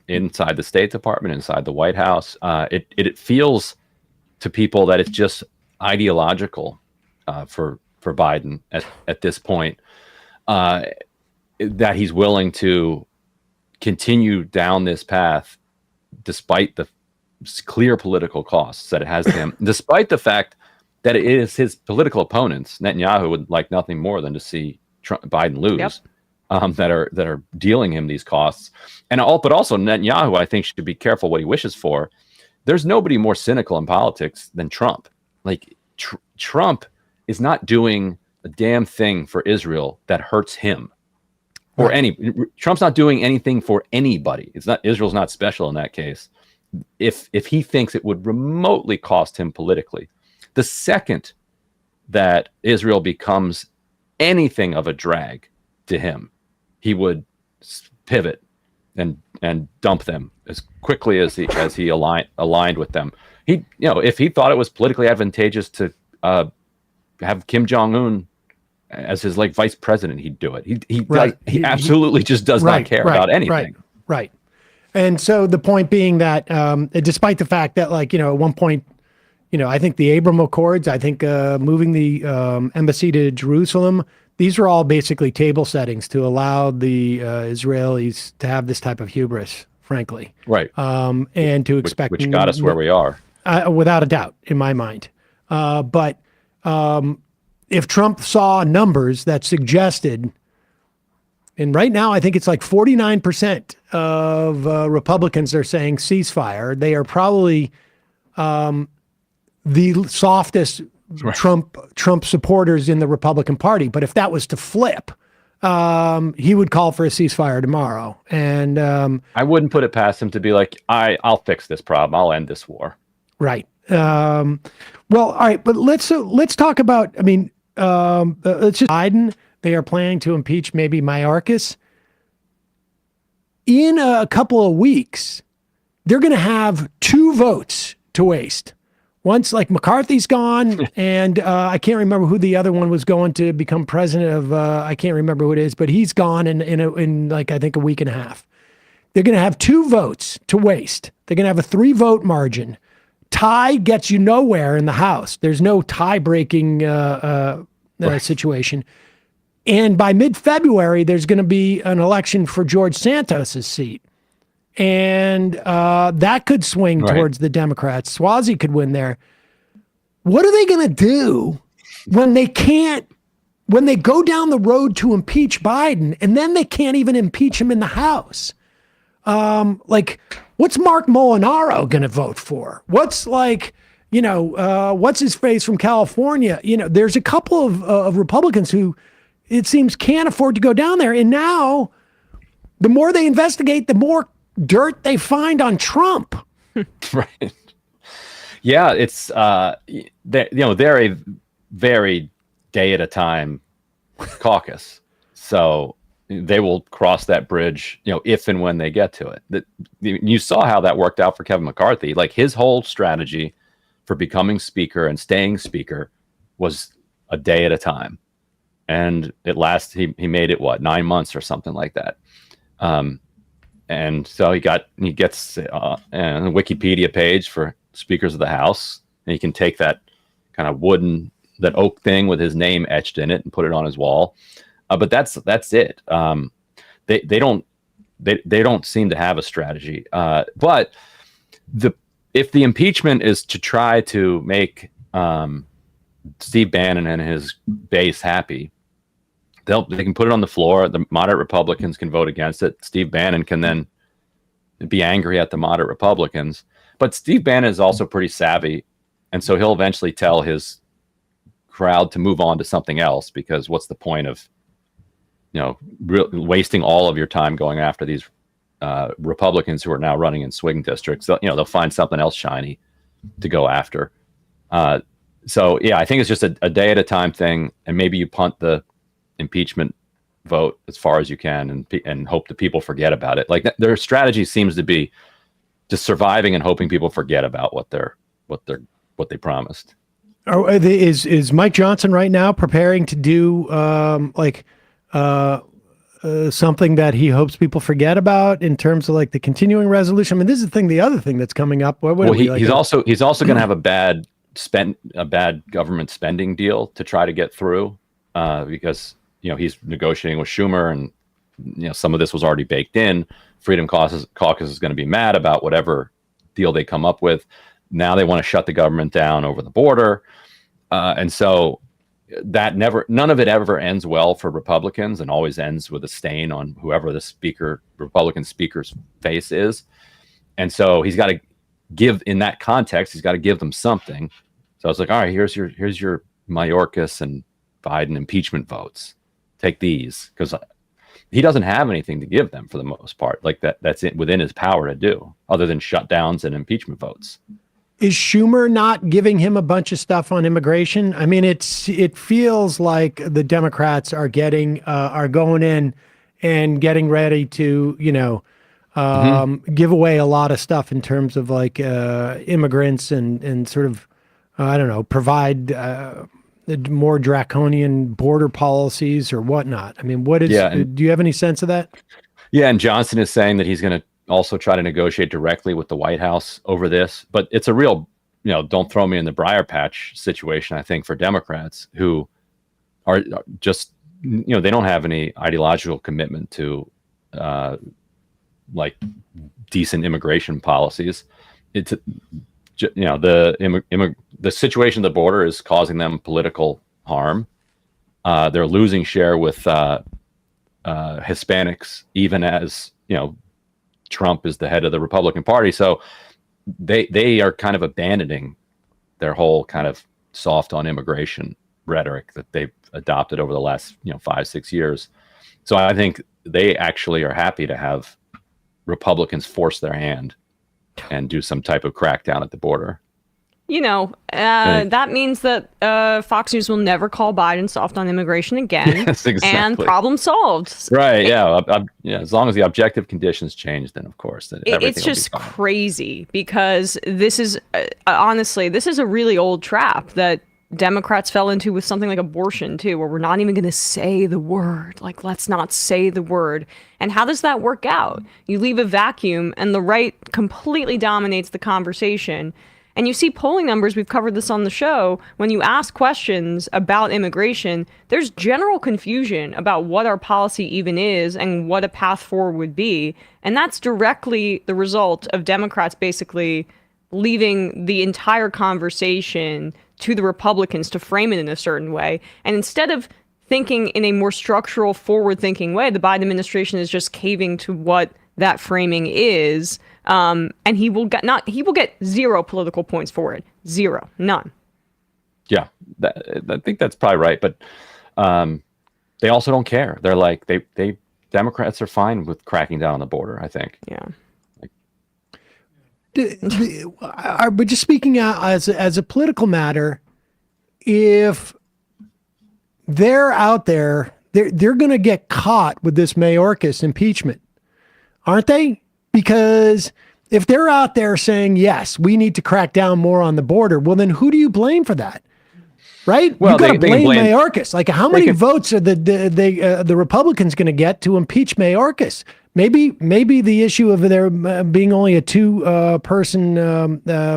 inside the State Department, inside the White House. It feels to people that it's just ideological for Biden at this point, that he's willing to continue down this path despite the clear political costs that it has to him, despite the fact that it is his political opponents. Netanyahu would like nothing more than to see Biden lose. Yep. That are dealing him these costs, but also Netanyahu, I think, should be careful what he wishes for. There's nobody more cynical in politics than Trump. Trump is not doing a damn thing for Israel that hurts him, or Trump's not doing anything for anybody. Israel's not special in that case. If he thinks it would remotely cost him politically, the second that Israel becomes anything of a drag to him, he would pivot and dump them as quickly as he aligned with them. If he thought it was politically advantageous to have Kim Jong-un as his vice president, he'd do it. He absolutely just does not care about anything. Right. And so the point being that despite the fact that at one point, I think the Abraham Accords, I think moving the embassy to Jerusalem, these are all basically table settings to allow the Israelis to have this type of hubris, frankly. Right. And to expect... Which got us where we are. Without a doubt, in my mind. But if Trump saw numbers that suggested, and right now I think it's 49% of Republicans are saying ceasefire, they are probably the softest Trump supporters in the Republican Party. But if that was to flip, he would call for a ceasefire tomorrow. And I wouldn't put it past him to be like, I'll fix this problem. I'll end this war. Right. Well, all right, but let's talk about. I mean, let's just Biden. They are planning to impeach maybe Mayorkas. In a couple of weeks, they're going to have 2 votes to waste. Once, like, McCarthy's gone, and I can't remember who the other one was going to become president of. I can't remember who it is, but he's gone in like, I think, a week and a half. They're going to have 2 votes to waste. They're going to have a 3-vote margin. Tie gets you nowhere in the House. There's no tie-breaking situation. And by mid-February, there's going to be an election for George Santos's seat. And that could swing towards the Democrats. Swazi could win there. What are they going to do when they go down the road to impeach Biden, and then they can't even impeach him in the House? Like, what's Mark Molinaro going to vote for? What's what's his face from California? There's a couple of Republicans who, it seems, can't afford to go down there. And now, the more they investigate, the more dirt they find on Trump. Right. Yeah, it's they're a very day at a time caucus. So they will cross that bridge, if and when they get to it. You saw how that worked out for Kevin McCarthy. Like, his whole strategy for becoming speaker and staying speaker was a day at a time. And it lasted, he made it 9 months or something like that. And so he gets a Wikipedia page for speakers of the House, and he can take that kind of that oak thing with his name etched in it and put it on his wall. But that's it. They don't seem to have a strategy. But if the impeachment is to try to make Steve Bannon and his base happy, they can put it on the floor. The moderate Republicans can vote against it. Steve Bannon can then be angry at the moderate Republicans. But Steve Bannon is also pretty savvy, and so he'll eventually tell his crowd to move on to something else, because what's the point of wasting all of your time going after these Republicans who are now running in swing districts? They'll find something else shiny to go after. So yeah, I think it's just a day at a time thing, and maybe you punt the impeachment vote as far as you can and hope that people forget about it. Like, their strategy seems to be just surviving and hoping people forget about what they promised. Is Mike Johnson right now preparing to do something that he hopes people forget about in terms of like the continuing resolution? I mean, this is the other thing that's coming up. He's also going to have a bad government spending deal to try to get through, because he's negotiating with Schumer, and some of this was already baked in. Freedom Caucus is going to be mad about whatever deal they come up with. Now they want to shut the government down over the border, and so none of it ever ends well for Republicans, and always ends with a stain on whoever the Republican speaker's face is. And so he's got to give, in that context, he's got to give them something. So I was like, all right, here's your Mayorkas and Biden impeachment votes. Take these, because he doesn't have anything to give them for the most part. Like that's within his power to do, other than shutdowns and impeachment votes. Is Schumer not giving him a bunch of stuff on immigration? I mean, it feels like the Democrats are going in and getting ready to, give away a lot of stuff in terms of like immigrants and sort of, provide more draconian border policies or whatnot. I mean, do you have any sense of that? Yeah, and Johnson is saying that he's going to also try to negotiate directly with the White House over this. But it's a real, don't throw me in the briar patch situation, I think, for Democrats who are just, they don't have any ideological commitment to like decent immigration policies. It's, the situation at the border is causing them political harm. They're losing share with Hispanics, even as, Trump is the head of the Republican Party. So they are kind of abandoning their whole kind of soft on immigration rhetoric that they've adopted over the last 5-6 years. So I think they actually are happy to have Republicans force their hand and do some type of crackdown at the border. That means that Fox News will never call Biden soft on immigration again. Yes, exactly. And problem solved. Right. Yeah. As long as the objective conditions change, then of course, then everything It's just will be fine. crazy because this is honestly, this is a really old trap that Democrats fell into with something like abortion too, where we're not even going to say the word. Like, let's not say the word. And how does that work out? You leave a vacuum and the right completely dominates the conversation. And you see polling numbers, we've covered this on the show, when you ask questions about immigration, there's general confusion about what our policy even is and what a path forward would be. And that's directly the result of Democrats basically leaving the entire conversation to the Republicans to frame it in a certain way. And instead of thinking in a more structural, forward-thinking way, the Biden administration is just caving to what that framing is. And he will get 0 political points for it. 0, none. Yeah, I think that's probably right. But they also don't care. They're like they Democrats are fine with cracking down on the border, I think. Yeah. But just speaking out as a political matter, if they're out there, they're going to get caught with this Mayorkas impeachment, aren't they? Because if they're out there saying, yes, we need to crack down more on the border, well, then who do you blame for that? Right? Well, you got to blame blame Mayorkas. Like, how many votes are the Republicans going to get to impeach Mayorkas? Maybe the issue of there being only a 2-person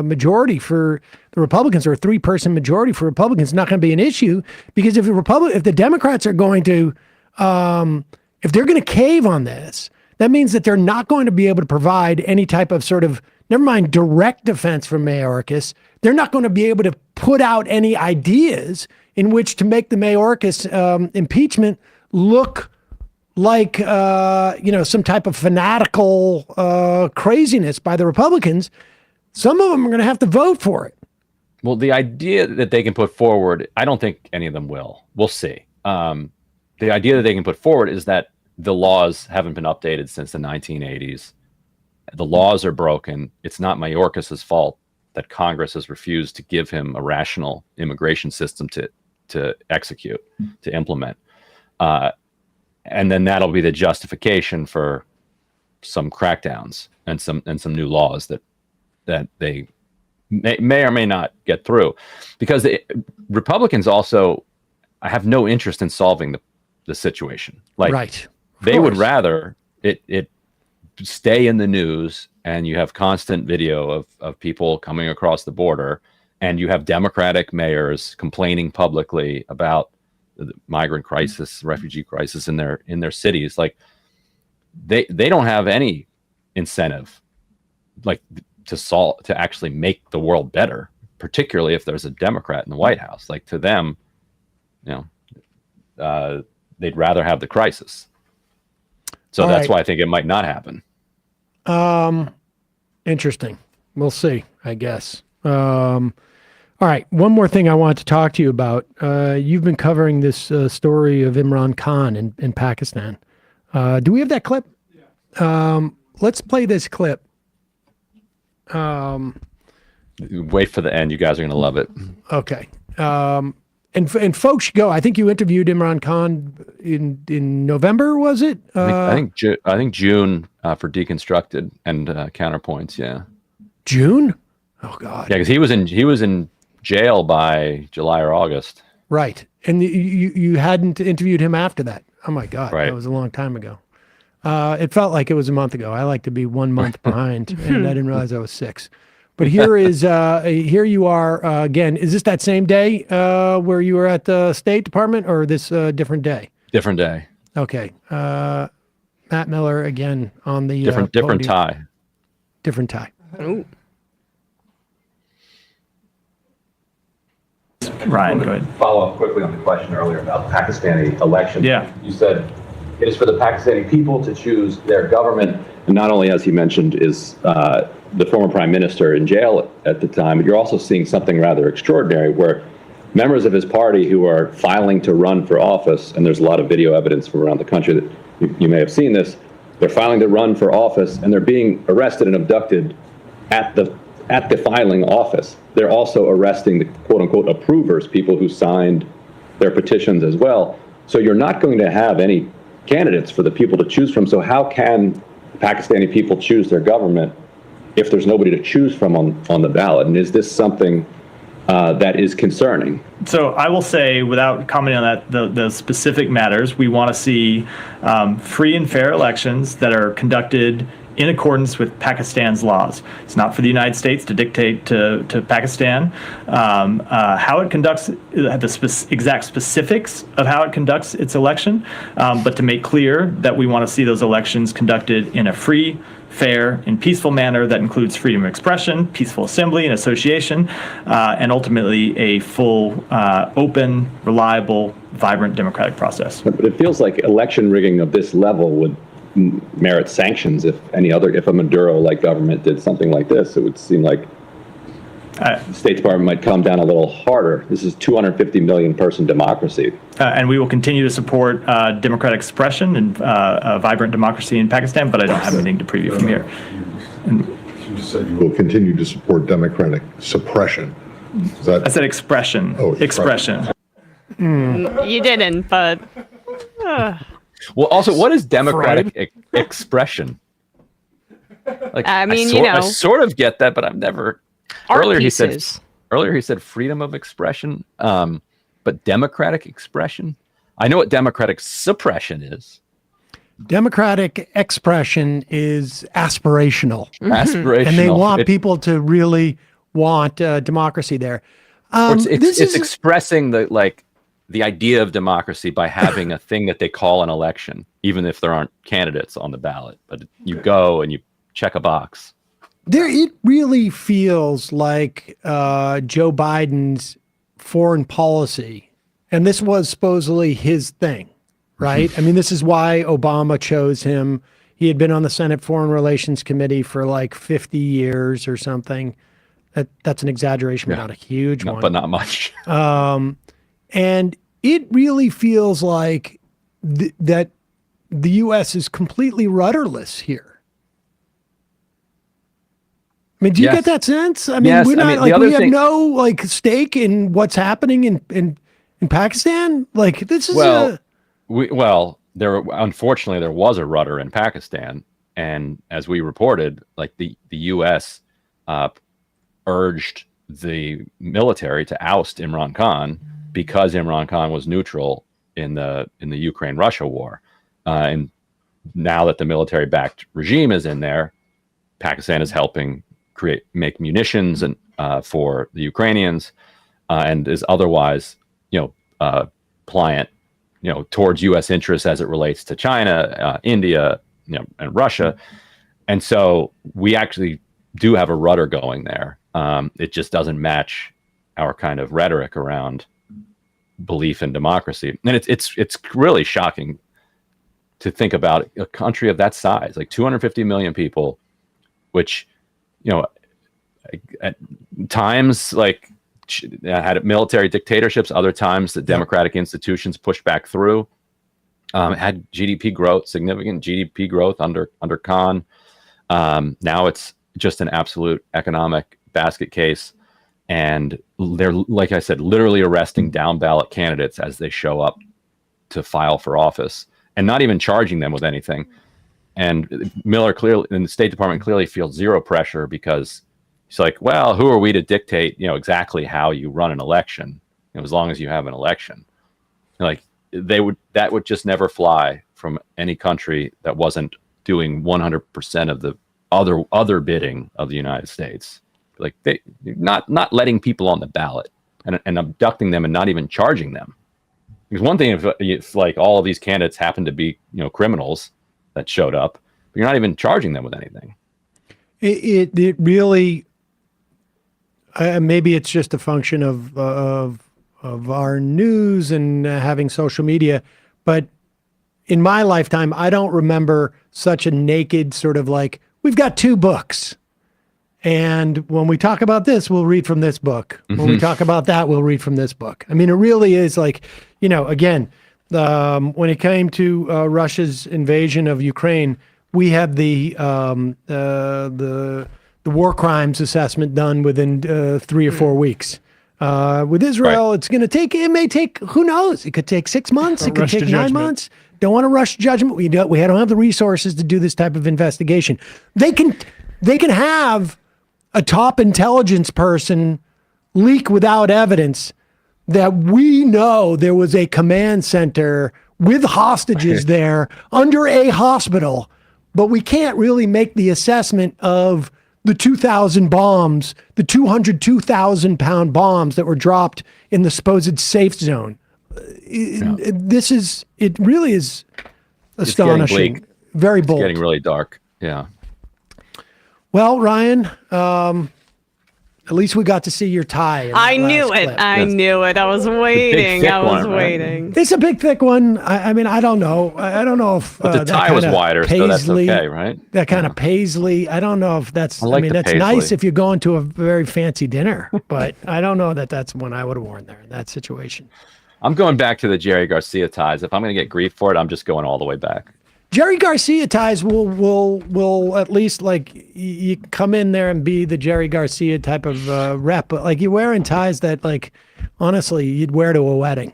majority for the Republicans or a 3-person majority for Republicans is not going to be an issue, because if the Democrats are going to, if they're going to cave on this, that means that they're not going to be able to provide any type of sort of, never mind direct defense from Mayorkas. They're not going to be able to put out any ideas in which to make the Mayorkas impeachment look like some type of fanatical craziness by the Republicans. Some of them are going to have to vote for it. Well, the idea that they can put forward, I don't think any of them will. We'll see. The idea that they can put forward is that the laws haven't been updated since the 1980s. The laws are broken. It's not Mayorkas' fault that Congress has refused to give him a rational immigration system to execute, to implement. And then that'll be the justification for some crackdowns and some new laws that they may or may not get through, because the Republicans also have no interest in solving the situation. Like, right. They would rather it stay in the news, and you have constant video of people coming across the border, and you have Democratic mayors complaining publicly about the migrant crisis, refugee crisis in their cities. Like, they don't have any incentive, like, to actually make the world better, particularly if there's a Democrat in the White House. Like, to them, they'd rather have the crisis. So that's why I think it might not happen. Interesting. We'll see, I guess. All right. One more thing I want to talk to you about. You've been covering this story of Imran Khan in Pakistan. Do we have that clip? Yeah. Let's play this clip. Wait for the end. You guys are going to love it. Okay. And folks should go. I think you interviewed Imran Khan in November, was it? I think June for Deconstructed and Counterpoints. Yeah. June? Oh God. Yeah, because he was in jail by July or August. Right, and you hadn't interviewed him after that. Oh my God, right. That was a long time ago. It felt like it was a month ago. I like to be 1 month behind, and I didn't realize I was 6. But here you are again. Is this that same day where you were at the State Department, or this different day? Different day. Okay. Matt Miller again on the different tie. Different tie. Ooh. Ryan, go ahead. Follow up quickly on the question earlier about the Pakistani election. Yeah. You said it is for the Pakistani people to choose their government. And not only, as he mentioned, is the former prime minister in jail at the time, but you're also seeing something rather extraordinary where members of his party who are filing to run for office, and there's a lot of video evidence from around the country that you may have seen this, they're filing to run for office and they're being arrested and abducted at the filing office. They're also arresting the quote unquote approvers, people who signed their petitions as well. So you're not going to have any candidates for the people to choose from. So how can Pakistani people choose their government if there's nobody to choose from on the ballot? And is this something that is concerning? So I will say, without commenting on that, the specific matters, we want to see free and fair elections that are conducted in accordance with Pakistan's laws. It's not for the United States to dictate to Pakistan how it conducts the exact specifics of how it conducts its election, but to make clear that we want to see those elections conducted in a free, fair, and peaceful manner that includes freedom of expression, peaceful assembly and association, and ultimately a full, open, reliable, vibrant democratic process. But it feels like election rigging of this level would merit sanctions. If a Maduro-like government did something like this, it would seem like the State Department might come down a little harder. This is 250 million person democracy. And we will continue to support democratic expression and vibrant democracy in Pakistan, but I don't have anything to preview from here. You just said you will continue to support democratic suppression. I said expression. Oh, expression. You didn't, but... Well, also, what is democratic expression? Like, I mean, I sort of get that, but I've never. Earlier he said freedom of expression, but democratic expression. I know what democratic suppression is. Democratic expression is aspirational. Aspirational, and they want people to really want democracy there. It's expressing the idea of democracy by having a thing that they call an election, even if there aren't candidates on the ballot. But you go and you check a box. It really feels like Joe Biden's foreign policy, and this was supposedly his thing, right? I mean, this is why Obama chose him. He had been on the Senate Foreign Relations Committee for like 50 years or something. That's an exaggeration, but not a huge one. But not much. And it really feels like that the U.S. is completely rudderless here. I mean, do you get that sense? I mean, we're not we have no stake in what's happening in Pakistan. Like this is unfortunately there was a rudder in Pakistan, and as we reported, the U.S. Urged the military to oust Imran Khan because Imran Khan was neutral in the Ukraine-Russia war, and now that the military-backed regime is in there, Pakistan is helping make munitions and for the Ukrainians, and is otherwise pliant towards U.S. interests as it relates to China, India, and Russia, and so we actually do have a rudder going there. It just doesn't match our kind of rhetoric around belief in democracy, and it's really shocking to think about a country of that size, like 250 million people, which at times had military dictatorships, other times the democratic institutions pushed back through, had GDP growth, significant GDP growth under Khan. Now it's just an absolute economic basket case, and they're, like I said, literally arresting down ballot candidates as they show up to file for office and not even charging them with anything. And Miller clearly, and the State Department clearly feels zero pressure because he's like, well, who are we to dictate, exactly how you run an election, as long as you have an election. That would just never fly from any country that wasn't doing 100% of the other bidding of the United States. They not letting people on the ballot and abducting them and not even charging them. Because one thing if all of these candidates happen to be criminals that showed up, but you're not even charging them with anything. It really maybe it's just a function of our news and having social media, but in my lifetime I don't remember such a naked sort of we've got two books. And when we talk about this, we'll read from this book. When we talk about that, we'll read from this book. I mean, it really is like, again, when it came to Russia's invasion of Ukraine, we had the war crimes assessment done within 3 or 4 weeks. With Israel, it may take, who knows? It could take 6 months. It could take 9 months. Don't want to rush judgment. We don't have the resources to do this type of investigation. They can have a top intelligence person leak without evidence that we know there was a command center with hostages there under a hospital, but we can't really make the assessment of the 2,000 bombs, the 202,000-pound bombs that were dropped in the supposed safe zone. It really is astonishing. Very bold. It's getting really dark. Yeah. Well, Ryan, at least we got to see your tie. I knew it. I knew it. I was waiting. Waiting. It's a big, thick one. I mean, I don't know. I don't know if but the tie was wider, so that's okay, right? That kind of paisley. I don't know if that's. I mean, that's paisley. Nice if you're going to a very fancy dinner, but I don't know that that's one I would have worn there in that situation. I'm going back to the Jerry Garcia ties. If I'm going to get grief for it, I'm just going all the way back. Jerry Garcia ties will at least, like, you come in there and be the Jerry Garcia type of rep, but like you're wearing ties that, like, honestly, you'd wear to a wedding.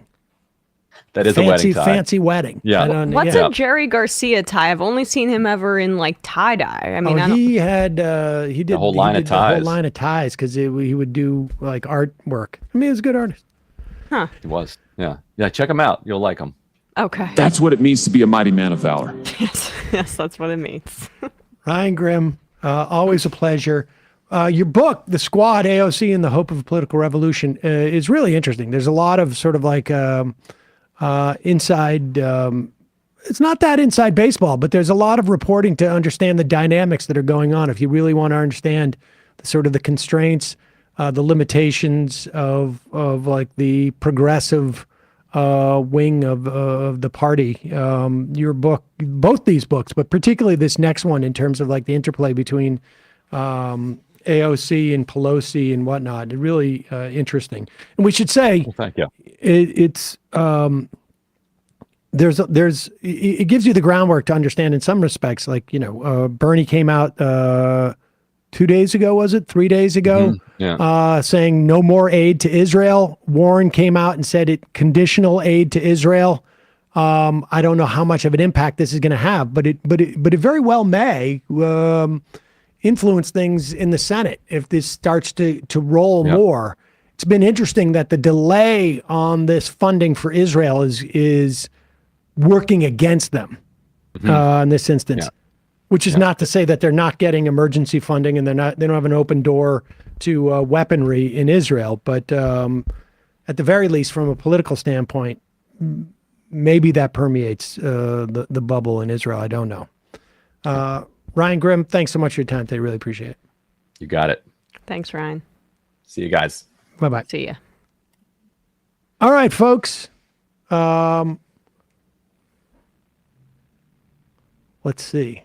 That is a wedding tie. Fancy wedding. Yeah. What's a Jerry Garcia tie? I've only seen him ever in like tie dye. I mean, he did the whole line of ties. The whole line of ties because he would do like artwork. I mean, he was a good artist. Huh. He was. Yeah. Yeah. Check him out. You'll like him. Okay. That's what it means to be a mighty man of valor. Yes, that's what it means. Ryan Grimm, always a pleasure. Your book, The Squad, AOC and the Hope of a Political Revolution, is really interesting. There's a lot of sort of like inside, it's not that inside baseball, but there's a lot of reporting to understand the dynamics that are going on. If you really want to understand the sort of the constraints, the limitations of like the progressive wing of the party. Your book, both these books, but particularly this next one in terms of like the interplay between AOC and Pelosi and whatnot, really interesting. And we should say, well, thank you. It gives you the groundwork to understand in some respects, like, Bernie came out 2 days ago, was it? 3 days ago, saying no more aid to Israel. Warren came out and said conditional aid to Israel. I don't know how much of an impact this is going to have, but it very well may influence things in the Senate if this starts to roll more. It's been interesting that the delay on this funding for Israel is working against them in this instance. Yeah. Which is not to say that they're not getting emergency funding and they don't have an open door to weaponry in Israel, but at the very least, from a political standpoint, maybe that permeates the bubble in Israel. I don't know. Ryan Grimm, thanks so much for your time today. Really appreciate it. You got it. Thanks, Ryan. See you guys. Bye-bye. See ya. All right, folks. Let's see.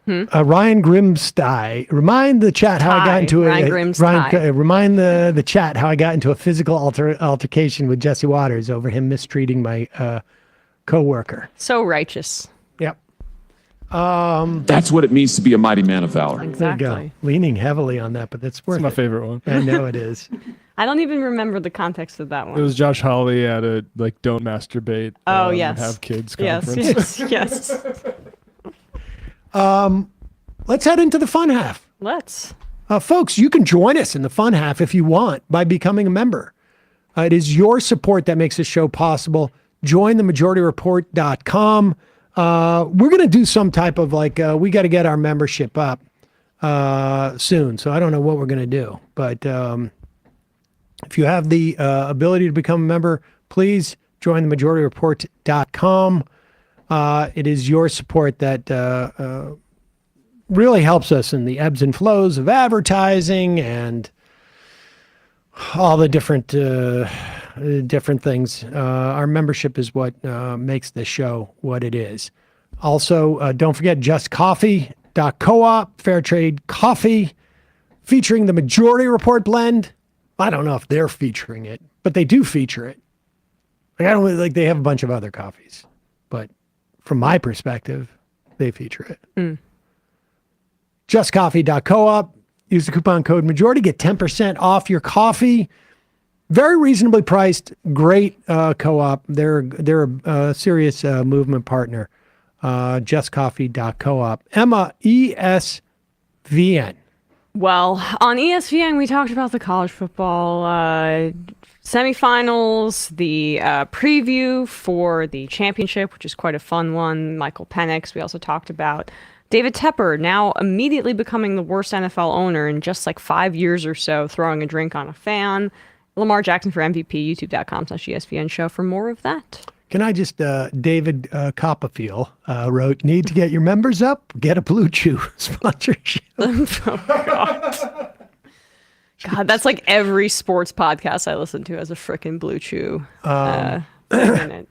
Ryan Grimm's tie. Remind the chat how I got into remind the chat how I got into a physical altercation with Jesse Waters over him mistreating my coworker. So righteous. Yep. That's what it means to be a mighty man of valor. Exactly. There you go. Leaning heavily on that, but that's worth it. It's my favorite one. I know it is. I don't even remember the context of that one. It was Josh Hawley at a don't masturbate. Yes. Have kids conference. Yes. Let's head into the fun half. Let's. Folks, you can join us in the fun half if you want by becoming a member. It is your support that makes this show possible. Join themajorityreport.com. We're going to do some type of we got to get our membership up soon. So I don't know what we're going to do, but if you have the ability to become a member, please join themajorityreport.com. It is your support that really helps us in the ebbs and flows of advertising and all the different things. Our membership is what makes this show what it is. Also, don't forget justcoffee.coop, fair trade coffee, featuring the Majority Report blend. I don't know if they're featuring it, but they do feature it. Like, I don't like, they have a bunch of other coffees, but from my perspective, they feature it. Justcoffee.coop. Use the coupon code Majority. Get 10% off your coffee. Very reasonably priced. Great co-op. They're a serious movement partner. Justcoffee.coop. Emma, ESVN. Well, on ESPN, we talked about the college football semifinals, the preview for the championship, which is quite a fun one. Michael Penix. We also talked about David Tepper, now immediately becoming the worst NFL owner in just like 5 years or so, throwing a drink on a fan. Lamar Jackson for MVP, youtube.com/ESPN show for more of that. Can I just, David Copperfield wrote, need to get your members up, get a Blue Chew sponsorship. Oh, God. God, that's like every sports podcast I listen to has a frickin' Blue Chew in it.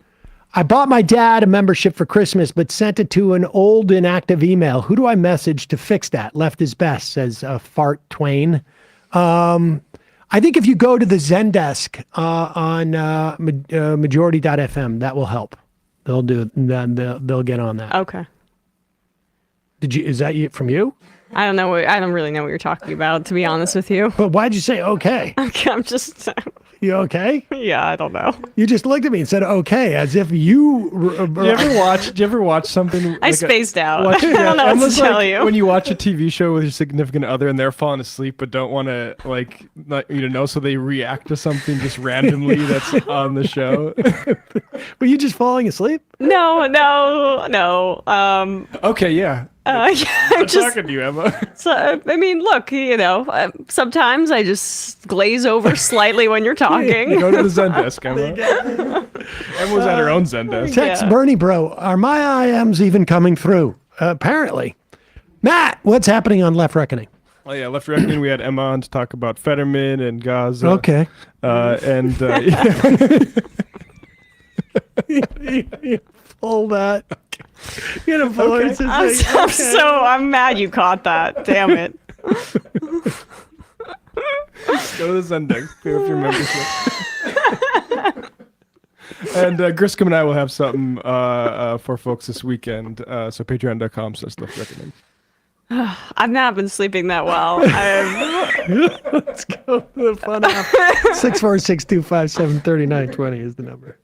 I bought my dad a membership for Christmas, but sent it to an old inactive email. Who do I message to fix that? Left is best, says Fart Twain. I think if you go to the Zendesk on majority.fm, that will help. They'll do. They'll get on that. Okay. Is that from you? I don't know. I don't really know what you're talking about, to be honest with you. But why'd you say okay? I'm just. You okay? Yeah, I don't know. You just looked at me and said okay, as if you. Do you ever watch something? I spaced out. I don't know what to tell you. When you watch a TV show with your significant other and they're falling asleep but don't want to not you to know, so they react to something just randomly that's on the show. Were you just falling asleep? No. Okay, yeah. I'm talking to you, Emma. So, I mean, look, sometimes I just glaze over slightly when you're talking. You go to the Zendesk, Emma. Emma was at her own Zendesk. Text Bernie, bro. Are my IMs even coming through? Apparently. Matt, what's happening on Left Reckoning? Oh, yeah, Left Reckoning, we had Emma on to talk about Fetterman and Gaza. Okay. You pull that. You know, okay. I'm mad you caught that. Damn it. Go to the Zendesk. Pay up your membership. And Griscom and I will have something for folks this weekend. So patreon.com/Left Reckoning. I've not been sleeping that well. Let's go to the fun app. 646-257-3920 is the number.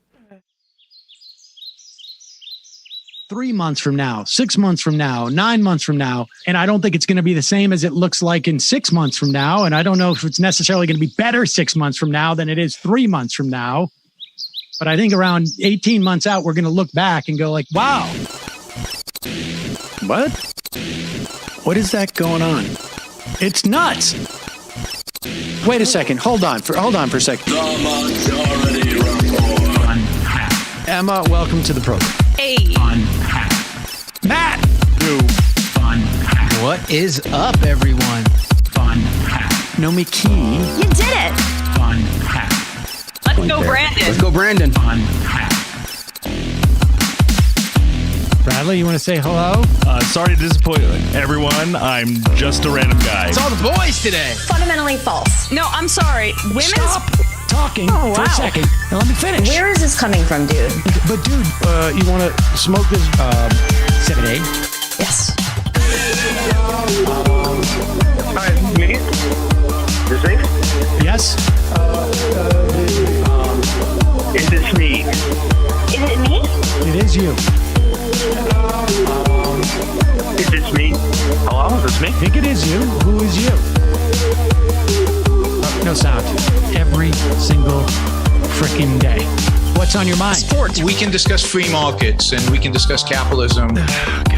3 months from now, 6 months from now, 9 months from now. And I don't think it's going to be the same as it looks like in 6 months from now. And I don't know if it's necessarily going to be better 6 months from now than it is 3 months from now. But I think around 18 months out, we're going to look back and go like, wow. What? What is that going on? It's nuts. Wait a second. Hold on for a second. The Majority Report. Emma, welcome to the program. Hey. Matt. What is up, everyone? Nomi Key. You did it. Let's go, Brandon. Let's go, Brandon. Bradley, you want to say hello? Sorry to disappoint everyone. I'm just a random guy. It's all the boys today. Fundamentally false. No, I'm sorry. Stop talking for a second and let me finish. Where is this coming from, dude? But dude, you want to smoke this 7A? Yes. Hi, me? This me? Yes. Is this me? Is it me? It is you. Is this me? Hello? Is this me? I think it is you. Who is you? No sound. Every single freaking day. What's on your mind? Sports. We can discuss free markets and we can discuss capitalism. God.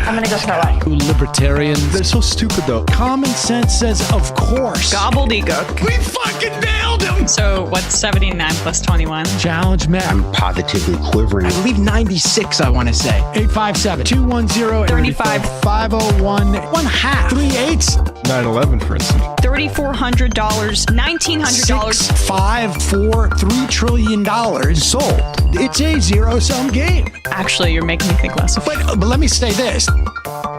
I'm gonna go start one. Libertarians. They're so stupid, though. Common sense says, of course. Gobbledygook. We fucking nailed him. So what's 79 plus 21? Challenge met. I'm positively quivering. I believe 96, I want to say. 857-210-501. 1/2. 3/8. 9/11, for instance. $3,400, $1,900. 6, 5, 4, $3 trillion sold. It's a zero-sum game. Actually, you're making me think less of it. But let me say this.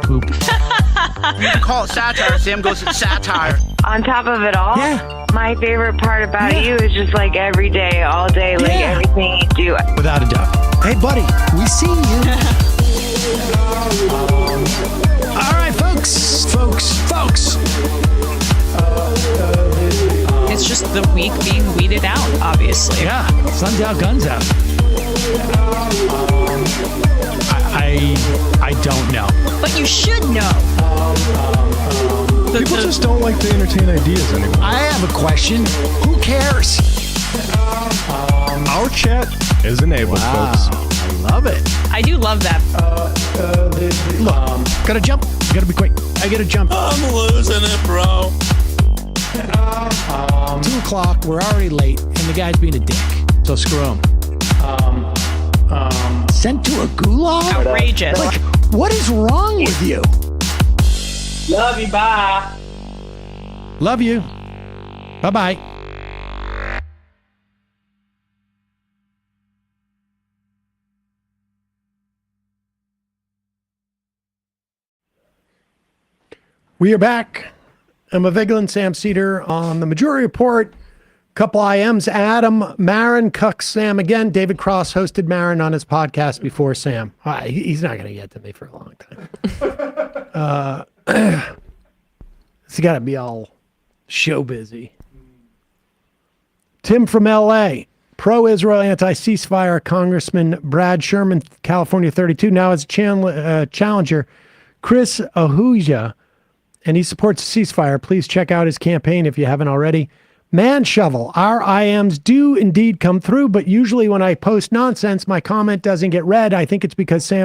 Poop. You can call it satire. Sam goes, it's satire. On top of it all, Yeah. my favorite part about you is just like every day, all day, like Yeah. everything you do. Without a doubt. Hey, buddy, we see you. All right, folks. It's just the weak being weeded out, obviously. Yeah, sun's out, guns out. I don't know. But you should know. People just don't like to entertain ideas anymore. I have a question. Who cares? Our chat is enabled, folks. I love it. I do love that. Look, gotta jump. Gotta be quick. I gotta jump. I'm losing it, bro. 2 o'clock. We're already late, and the guy's being a dick. So screw him. Sent to a gulag? Outrageous. Like, what is wrong with you? Love you, bye. Love you. Bye-bye. We are back. Emma Vigeland, Sam Seder on the Majority Report. Couple IMs. Adam, Marin, Cuck, Sam again. David Cross hosted Marin on his podcast before Sam. He's not going to get to me for a long time. It's got to be all show busy. Tim from L.A., pro-Israel, anti-ceasefire Congressman Brad Sherman, California 32, now as challenger Chris Ahuja, and he supports a ceasefire. Please check out his campaign if you haven't already. Man Shovel, our IMs do indeed come through, but usually when I post nonsense, my comment doesn't get read. I think it's because Sam